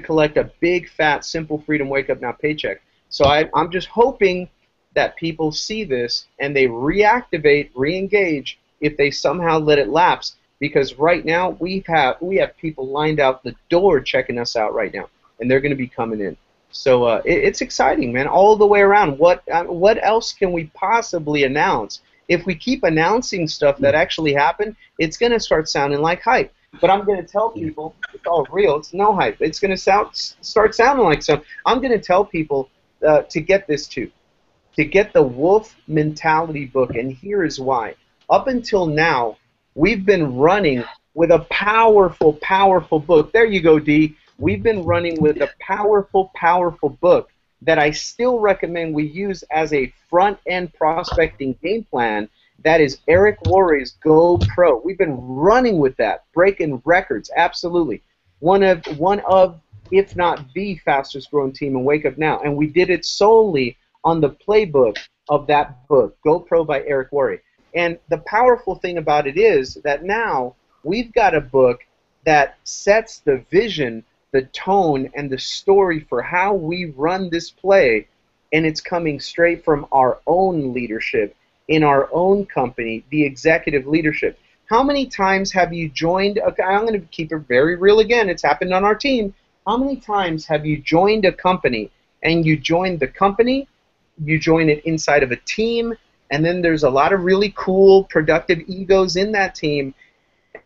collect a big, fat, simple Freedom Wake Up Now paycheck. So I'm just hoping that people see this and they reactivate, re-engage if they somehow let it lapse. Because right now we have people lined out the door checking us out right now, and they're going to be coming in. So it's exciting, man, all the way around. What else can we possibly announce? If we keep announcing stuff that actually happened, it's going to start sounding like hype. But I'm going to tell people it's all real. It's no hype. It's going to start sounding like some. I'm going to tell people to get this too, to get the Wolf Mentality book, and here is why. Up until now, we've been running with a powerful, powerful book. There you go, D. We've been running with a powerful, powerful book that I still recommend we use as a front-end prospecting game plan. That is Eric Worre's Go Pro. We've been running with that, breaking records, absolutely. One of, if not the fastest growing team in Wake Up Now. And we did it solely on the playbook of that book, Go Pro by Eric Worre. And the powerful thing about it is that now we've got a book that sets the vision, the tone, and the story for how we run this play, and it's coming straight from our own leadership in our own company, the executive leadership. How many times have you joined, I'm going to keep it very real again, it's happened on our team. How many times have you joined a company, and you joined the company, you join it inside of a team, and then there's a lot of really cool, productive egos in that team,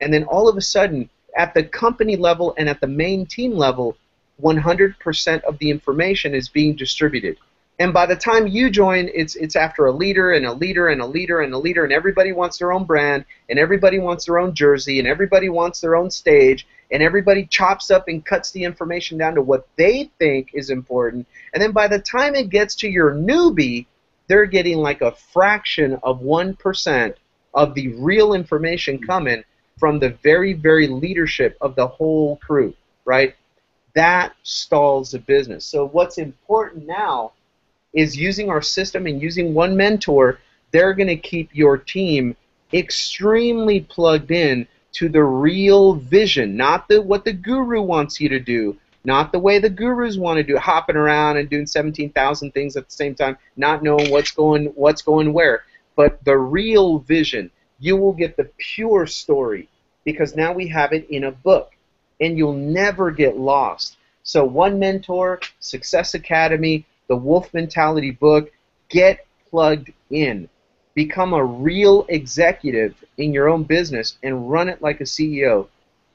and then all of a sudden, at the company level and at the main team level, 100% of the information is being distributed. And by the time you join, it's after a leader and a leader and a leader and a leader, and everybody wants their own brand, and everybody wants their own jersey, and everybody wants their own stage, and everybody chops up and cuts the information down to what they think is important. And then by the time it gets to your newbie, they're getting like a fraction of 1% of the real information coming from the very, very leadership of the whole crew, right? That stalls the business. So what's important now is using our system and using one mentor. They're going to keep your team extremely plugged in to the real vision, not what the guru wants you to do, not the way the gurus want to do it, hopping around and doing 17,000 things at the same time, not knowing what's going where, but the real vision. You will get the pure story because now we have it in a book, and you'll never get lost. So One Mentor, Success Academy, the Wolf Mentality book, get plugged in. Become a real executive in your own business and run it like a CEO.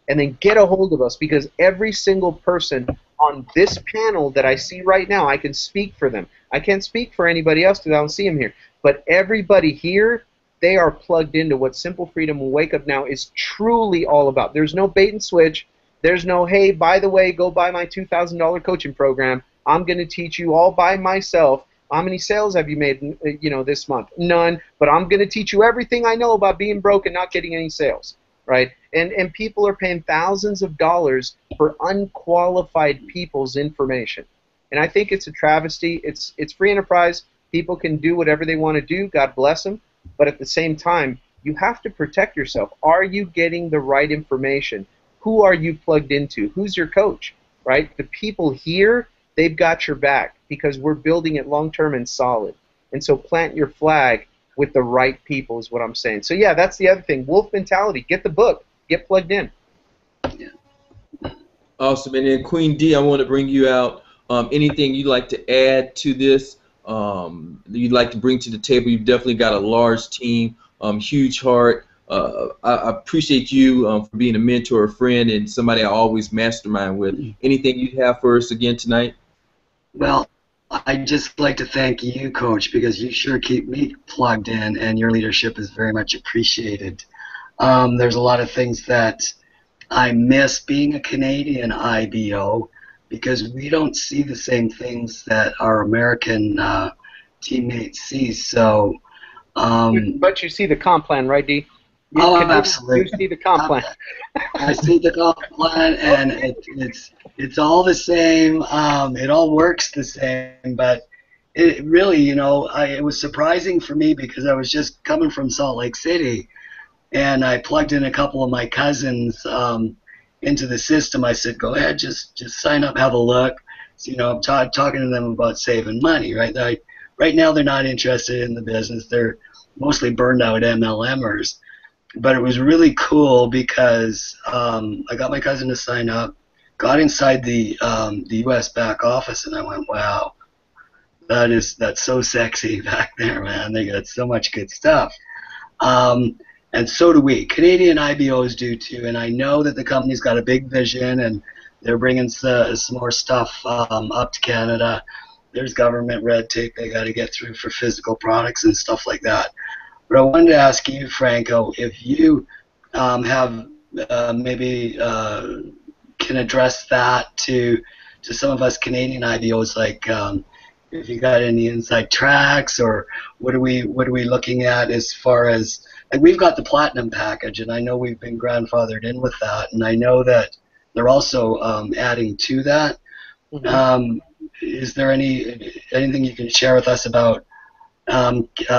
And then get a hold of us, because every single person on this panel that I see right now, I can speak for them. I can't speak for anybody else because I don't see them here. But everybody here, they are plugged into what Simple Freedom and Wake Up Now is truly all about. There's no bait and switch. There's no, hey, by the way, go buy my $2,000 coaching program. I'm going to teach you all by myself. How many sales have you made, this month? None. But I'm going to teach you everything I know about being broke and not getting any sales, right? And people are paying thousands of dollars for unqualified people's information. And I think it's a travesty. It's free enterprise. People can do whatever they want to do. God bless them. But at the same time, you have to protect yourself. Are you getting the right information? Who are you plugged into? Who's your coach, right? The people here, they've got your back because we're building it long-term and solid. And so plant your flag with the right people is what I'm saying. So, yeah, that's the other thing. Wolf Mentality. Get the book. Get plugged in. Awesome. And then Queen D, I want to bring you out. Anything you'd like to add to this? You'd like to bring to the table? You've definitely got a large team, huge heart. I appreciate you for being a mentor, a friend, and somebody I always mastermind with. Anything you'd have for us again tonight? Well, I'd just like to thank you, Coach, because you sure keep me plugged in, and your leadership is very much appreciated. There's a lot of things that I miss being a Canadian IBO because we don't see the same things that our American teammates see. So, but you see the comp plan, right, D? Oh, Canadians do absolutely. see the comp plan. I see the comp plan, and it's all the same. It all works the same, but it really, it was surprising for me because I was just coming from Salt Lake City, and I plugged in a couple of my cousins into the system. I said, "Go ahead, just sign up, have a look." So, I'm talking to them about saving money, right? Right now, they're not interested in the business. They're mostly burned out MLMers. But it was really cool because I got my cousin to sign up, got inside the U.S. back office, and I went, "Wow, that's so sexy back there, man. They got so much good stuff." And so do we. Canadian IBOs do too, and I know that the company's got a big vision, and they're bringing some more stuff up to Canada. There's government red tape they got to get through for physical products and stuff like that. But I wanted to ask you, Franco, if you have maybe can address that to some of us Canadian IBOs, like if you got any inside tracks, or what are we looking at as far as, like, we've got the platinum package, and I know we've been grandfathered in with that, and I know that they're also adding to that. Mhm. Is there anything you can share with us about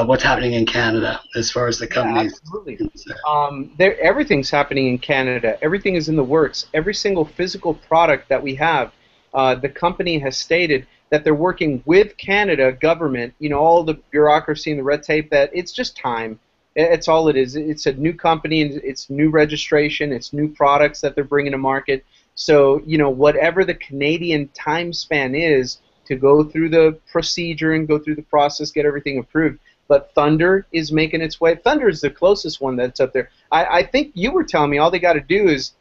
what's happening in Canada as far as the Yeah, companies absolutely. concerned? Everything's happening in Canada. Everything is in the works. Every single physical product that we have, the company has stated that they're working with Canada government, all the bureaucracy and the red tape, that it's just time. It's all it is. It's a new company, and it's new registration, it's new products that they're bringing to market. So, whatever the Canadian time span is to go through the procedure and go through the process, get everything approved. But Thunder is making its way. Thunder is the closest one that's up there. I think you were telling me all they got to do is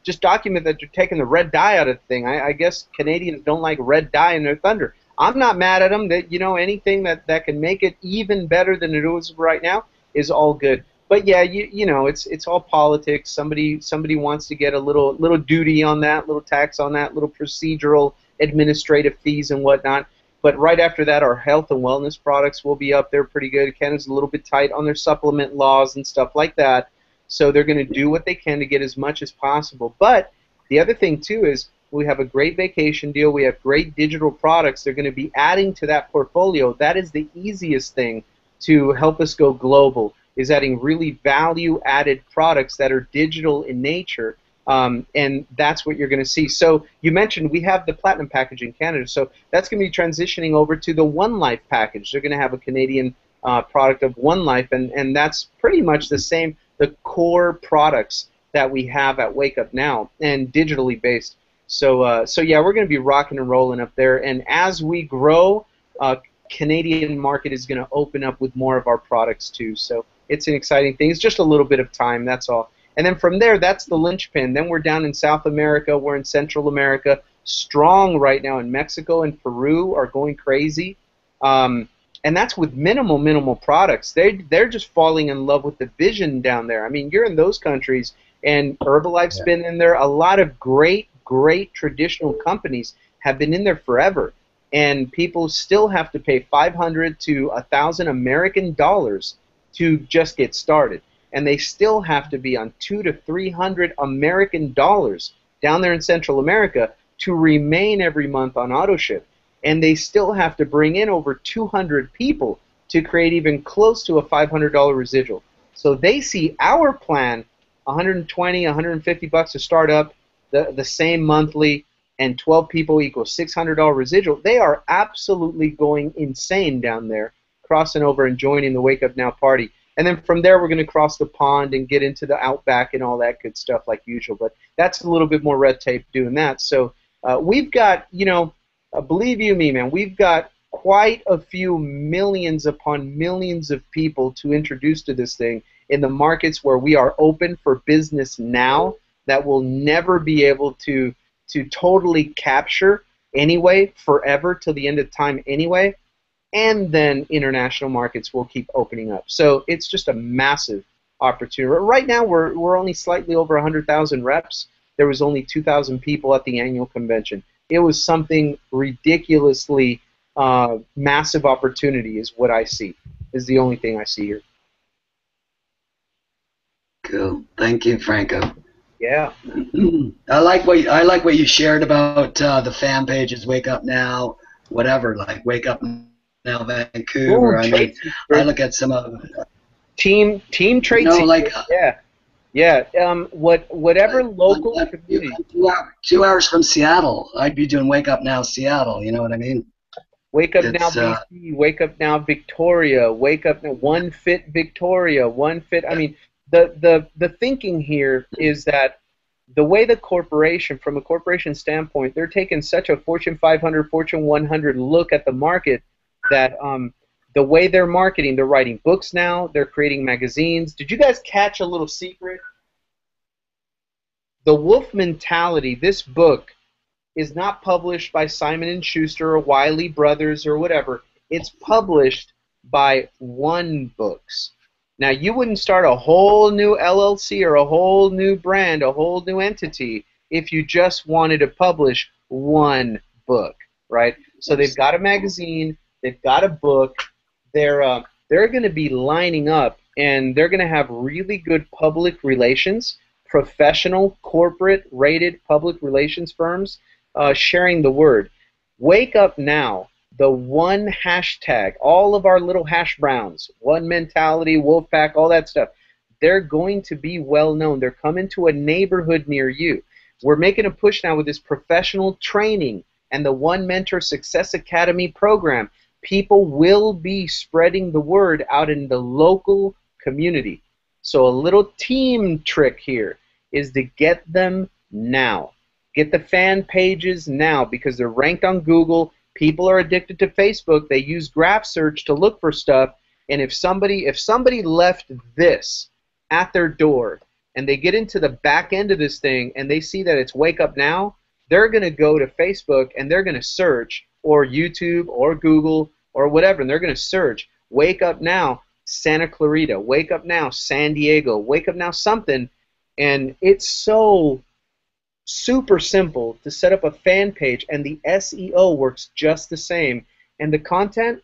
just document that you're taking the red dye out of the thing. I guess Canadians don't like red dye in their Thunder. I'm not mad at them. That anything that can make it even better than it is right now is all good. But yeah, it's all politics. Somebody wants to get a little duty on that, little tax on that, little procedural administrative fees and whatnot. But right after that, our health and wellness products will be up there pretty good. Canada's a little bit tight on their supplement laws and stuff like that. So they're going to do what they can to get as much as possible. But the other thing, too, is we have a great vacation deal. We have great digital products. They're going to be adding to that portfolio. That is the easiest thing to help us go global, is adding really value-added products that are digital in nature. And that's what you're going to see. So you mentioned we have the Platinum package in Canada, so that's going to be transitioning over to the One Life package. They're going to have a Canadian product of One Life, and that's pretty much the same, the core products that we have at Wake Up Now, and digitally based. So yeah, we're going to be rocking and rolling up there, and as we grow, Canadian market is going to open up with more of our products too. So it's an exciting thing. It's just a little bit of time, that's all. And then from there, that's the linchpin. Then we're down in South America. We're in Central America. Strong right now in Mexico and Peru are going crazy. And that's with minimal products. They're just falling in love with the vision down there. I mean, you're in those countries, and Herbalife's been in there. A lot of great traditional companies have been in there forever. And people still have to pay $500 to $1,000 American dollars to just get started. And they still have to be on $200 to $300 American dollars down there in Central America to remain every month on AutoShip. And they still have to bring in over 200 people to create even close to a $500 residual. So they see our plan, $120, $150 to start up, the same monthly, and 12 people equals $600 residual. They are absolutely going insane down there, crossing over and joining the Wake Up Now party. And then from there, we're going to cross the pond and get into the Outback and all that good stuff like usual. But that's a little bit more red tape doing that. So we've got, believe you me, man, we've got quite a few millions upon millions of people to introduce to this thing in the markets where we are open for business now that we'll never be able to totally capture anyway, forever, till the end of time anyway. And then international markets will keep opening up. So it's just a massive opportunity. Right now, we're only slightly over 100,000 reps. There was only 2,000 people at the annual convention. It was something ridiculously massive opportunity is what I see, is the only thing I see here. Cool. Thank you, Franco. Yeah. I like what you shared about the fan pages. Wake Up Now, whatever. Like Wake Up Now, Ooh, Vancouver. I trade mean, I secret. look at some of Team trade like secret. Yeah. Yeah. Whatever local I'm community. 2 hours from Seattle. I'd be doing Wake Up Now, Seattle. You know what I mean? Wake Up Now It's BC, Wake Up Now Victoria, Wake Up Now One Fit Victoria, One Fit. I mean, the thinking here is that the way the corporation, from a corporation standpoint, they're taking such a Fortune 500, Fortune 100 look at the market that the way they're marketing, they're writing books now, they're creating magazines. Did you guys catch a little secret? The Wolf Mentality, this book, is not published by Simon and Schuster or Wiley Brothers or whatever. It's published by One Books. Now, you wouldn't start a whole new LLC or a whole new brand, a whole new entity, if you just wanted to publish one book, right? So they've got a magazine, they've got a book, they're going to be lining up, and they're going to have really good public relations, professional, corporate, rated public relations firms sharing the word. Wake Up Now, the one hashtag, all of our little hash browns, One Mentality, Wolfpack, all that stuff, they're going to be well known. They're coming to a neighborhood near you. We're making a push now with this professional training and the One Mentor Success Academy program. People will be spreading the word out in the local community. So a little team trick here is to get them now. Get the fan pages now because they're ranked on Google. People are addicted to Facebook. They use graph search to look for stuff. And if somebody left this at their door and they get into the back end of this thing and they see that it's Wake Up Now, they're going to go to Facebook and they're going to search, or YouTube or Google or whatever, and they're going to search Wake Up Now Santa Clarita, Wake Up Now San Diego, Wake Up Now something. And it's so super simple to set up a fan page, and the SEO works just the same. And the content,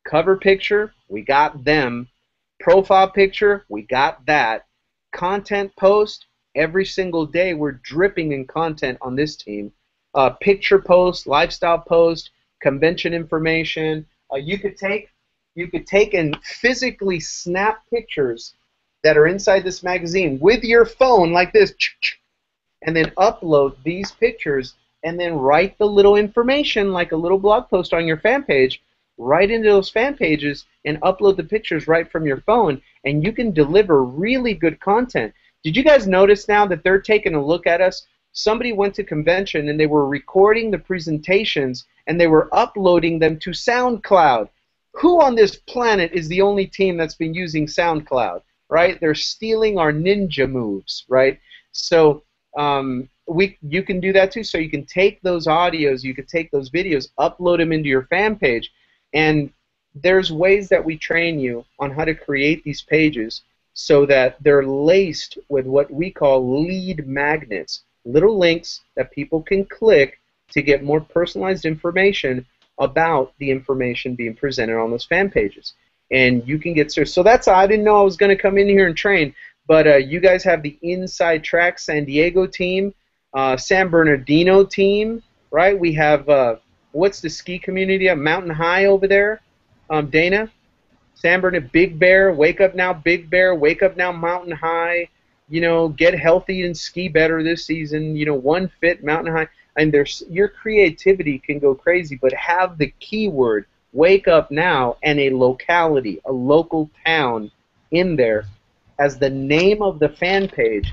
cover picture, we got them. Profile picture, we got that. Content post, every single day we're dripping in content on this team. Picture post, lifestyle post, convention information. You could take and physically snap pictures that are inside this magazine with your phone like this, and then upload these pictures and then write the little information like a little blog post on your fan page right into those fan pages and upload the pictures right from your phone, and you can deliver really good content. Did you guys notice now that they're taking a look at us? Somebody went to convention and they were recording the presentations and they were uploading them to SoundCloud. Who on this planet is the only team that's been using SoundCloud, right? They're stealing our ninja moves, right? So you can do that too. So you can take those audios, you can take those videos, upload them into your fan page, and there's ways that we train you on how to create these pages so that they're laced with what we call lead magnets, little links that people can click to get more personalized information about the information being presented on those fan pages. And you can get started. So that's, I didn't know I was going to come in here and train, but you guys have the Inside Track San Diego team, San Bernardino team, right? We have, what's the ski community? Mountain High over there, Dana? San Bernardino, Big Bear, Wake Up Now Big Bear, Wake Up Now Mountain High, you know, get healthy and ski better this season, you know, One Fit, Mountain High. And there's, your creativity can go crazy, but have the keyword Wake Up Now and a locality, a local town in there as the name of the fan page,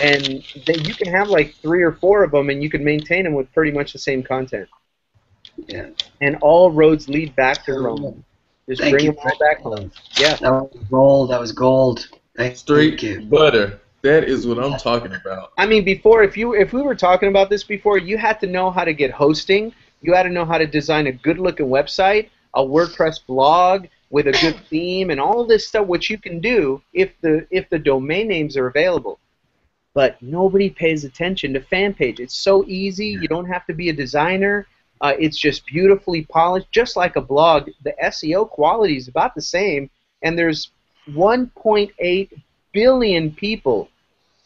and then you can have like 3 or 4 of them, and you can maintain them with pretty much the same content. Yeah. And all roads lead back to Rome. Just Thank bring you. them all back home. Yeah. That was gold. That was gold. Thank Straight you. butter. That is what I'm talking about. I mean, before, if we were talking about this before, you had to know how to get hosting. You had to know how to design a good-looking website, a WordPress blog with a good theme, and all this stuff, which you can do if the domain names are available. But nobody pays attention to fan page. It's so easy. You don't have to be a designer. It's just beautifully polished, just like a blog. The SEO quality is about the same, and there's 1.8 billion people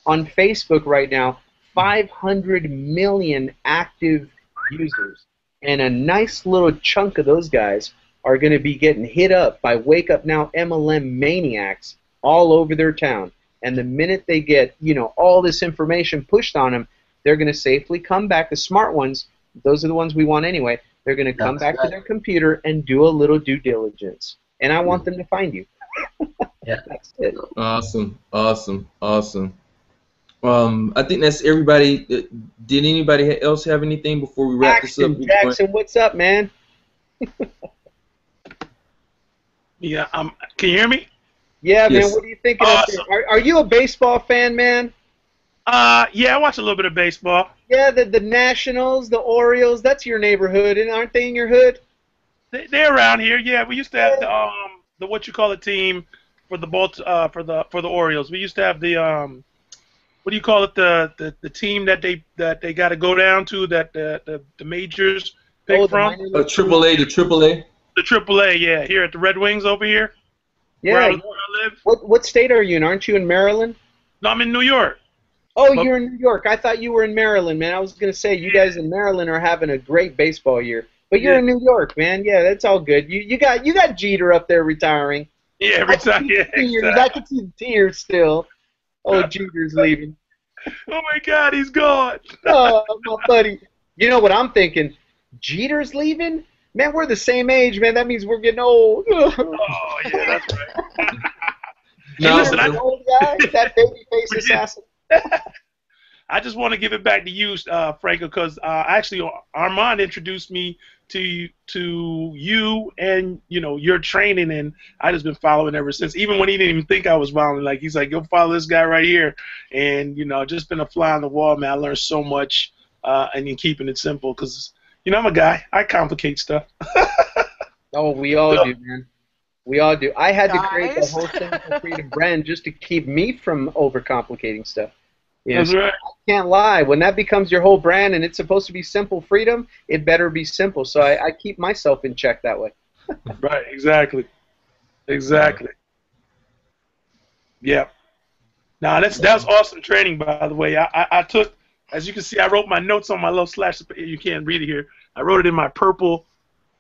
on Facebook right now, 500 million active users. And a nice little chunk of those guys are going to be getting hit up by Wake Up Now MLM maniacs all over their town. And the minute they get, all this information pushed on them, they're going to safely come back. The smart ones, those are the ones we want anyway, they're going to come back to their computer and do a little due diligence. And I want them to find you. Yeah. That's it. Awesome, awesome, awesome. I think that's everybody. Did anybody else have anything before we wrap this up? Jackson, what's up, man? Yeah, can you hear me? Yeah, Yes. man, what are you thinking up there? Are you a baseball fan, man? Yeah, I watch a little bit of baseball. Yeah, the Nationals, the Orioles, that's your neighborhood, and aren't they in your hood? They're around here. Yeah, we used to have the what you call a team for the for the Orioles. We used to have the what do you call it, the team that they got to go down to, that the majors pick from? AAA to AAA. The AAA, yeah, here at the Red Wings over here. Yeah. Where I live. What state are you in? Aren't you in Maryland? No, I'm in New York. Oh, you're in New York. I thought you were in Maryland, man. I was going to say you guys in Maryland are having a great baseball year. But you're in New York, man. Yeah, that's all good. You got Jeter up there retiring. Yeah, retiring. Yeah, exactly. I can see the tears still. Oh, Jeter's leaving. Oh my God, he's gone. Oh, my buddy. You know what I'm thinking? Jeter's leaving? Man, we're the same age, man. That means we're getting old. Oh, yeah, that's right. No, listen, old guy, that baby face assassin. I just want to give it back to you, Franco, because actually Armand introduced me to you and your training, and I just been following ever since. Even when he didn't even think I was following, like he's like, "Go follow this guy right here," and just been a fly on the wall, man. I learned so much, and in keeping it simple, because I'm a guy. I complicate stuff. Oh, we all do, man. We all do. I had to create the Guys. whole Simple Freedom brand just to keep me from overcomplicating stuff. That's right. I can't lie. When that becomes your whole brand and it's supposed to be simple freedom, it better be simple. So I keep myself in check that way. Right, exactly. Yeah. Now that's awesome training, by the way. I took, as you can see, I wrote my notes on my little slash. You can't read it here. I wrote it in my purple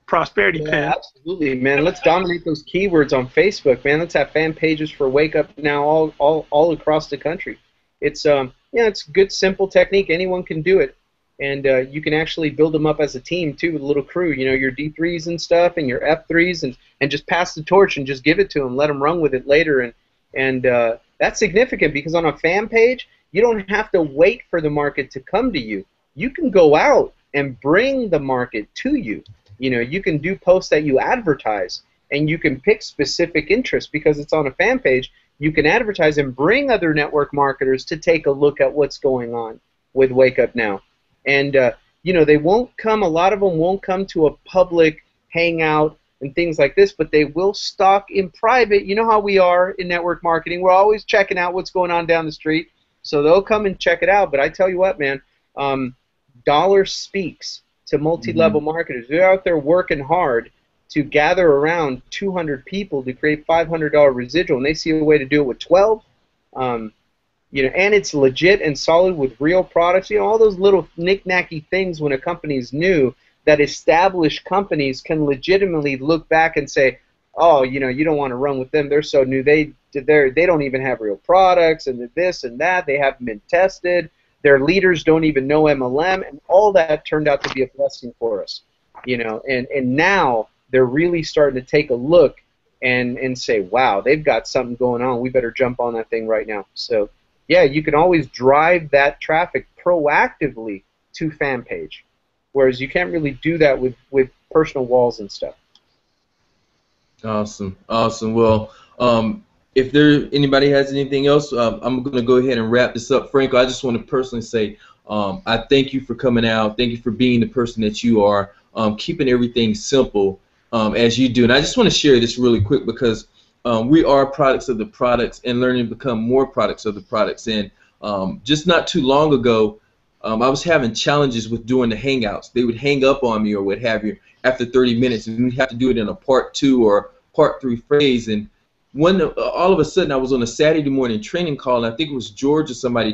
prosperity pen. Absolutely, man. Let's dominate those keywords on Facebook, man. Let's have fan pages for Wake Up Now all across the country. It's it's a good, simple technique. Anyone can do it, and you can actually build them up as a team too, with a little crew. Your D3s and stuff, and your F3s, and just pass the torch and just give it to them. Let them run with it later, and that's significant because on a fan page, you don't have to wait for the market to come to you. You can go out and bring the market to you. You can do posts that you advertise, and you can pick specific interests because it's on a fan page. You can advertise and bring other network marketers to take a look at what's going on with Wake Up Now. And, they won't come, a lot of them won't come to a public hangout and things like this, but they will stalk in private. You know how we are in network marketing. We're always checking out what's going on down the street. So they'll come and check it out. But I tell you what, man, dollar speaks to multi-level marketers. They're out there working hard to gather around 200 people to create $500 residual, and they see a way to do it with 12, and it's legit and solid with real products. All those little knick-knacky things when a company's new that established companies can legitimately look back and say, oh, you don't want to run with them. They're so new. They don't even have real products, and this and that. They haven't been tested. Their leaders don't even know MLM, and all that turned out to be a blessing for us. And now they're really starting to take a look and say, wow, they've got something going on. We better jump on that thing right now. So, yeah, you can always drive that traffic proactively to fan page, whereas you can't really do that with personal walls and stuff. Awesome. Well, if anybody has anything else, I'm going to go ahead and wrap this up. Franco, I just want to personally say I thank you for coming out. Thank you for being the person that you are, keeping everything simple as you do. And I just want to share this really quick because we are products of the products and learning to become more products of the products. And just not too long ago, I was having challenges with doing the Hangouts. They would hang up on me or what have you after 30 minutes, and we'd have to do it in a part 2 or part 3 phase. And all of a sudden I was on a Saturday morning training call, and I think it was George or somebody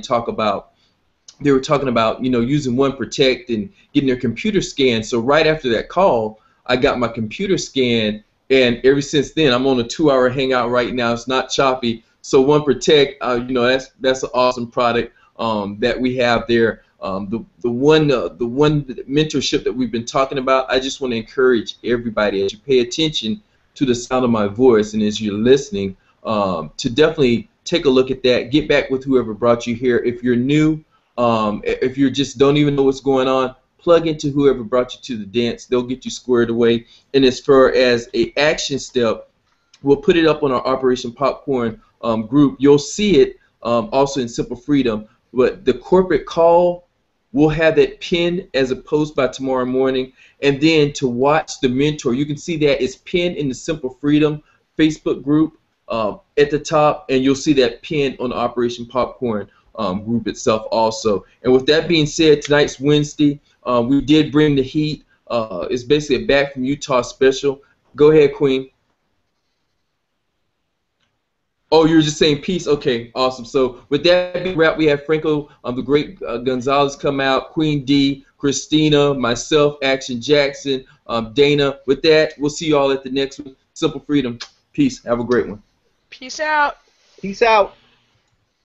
they were talking about, using One Protect and getting their computer scanned. So right after that call, I got my computer scanned, and ever since then, I'm on a 2-hour hangout right now. It's not choppy. So One Protect, that's an awesome product that we have there. The one mentorship that we've been talking about, I just want to encourage everybody, as you pay attention to the sound of my voice and as you're listening, to definitely take a look at that. Get back with whoever brought you here. If you're new, if you just don't even know what's going on, plug into whoever brought you to the dance. They'll get you squared away. And as far as a action step, we'll put it up on our Operation Popcorn group. You'll see it also in Simple Freedom. But the corporate call, we'll have that pinned as a post by tomorrow morning. And then to watch the mentor, you can see that it's pinned in the Simple Freedom Facebook group at the top, and you'll see that pinned on the Operation Popcorn group itself also. And with that being said, tonight's Wednesday. We did bring the heat. It's basically a Back from Utah special. Go ahead, Queen. Oh, you were just saying peace? Okay, awesome. So with that being wrapped, we have Franco, the great Gonzalez come out, Queen D, Christina, myself, Action Jackson, Dana. With that, we'll see you all at the next one. Simple Freedom. Peace. Have a great one. Peace out. Peace out.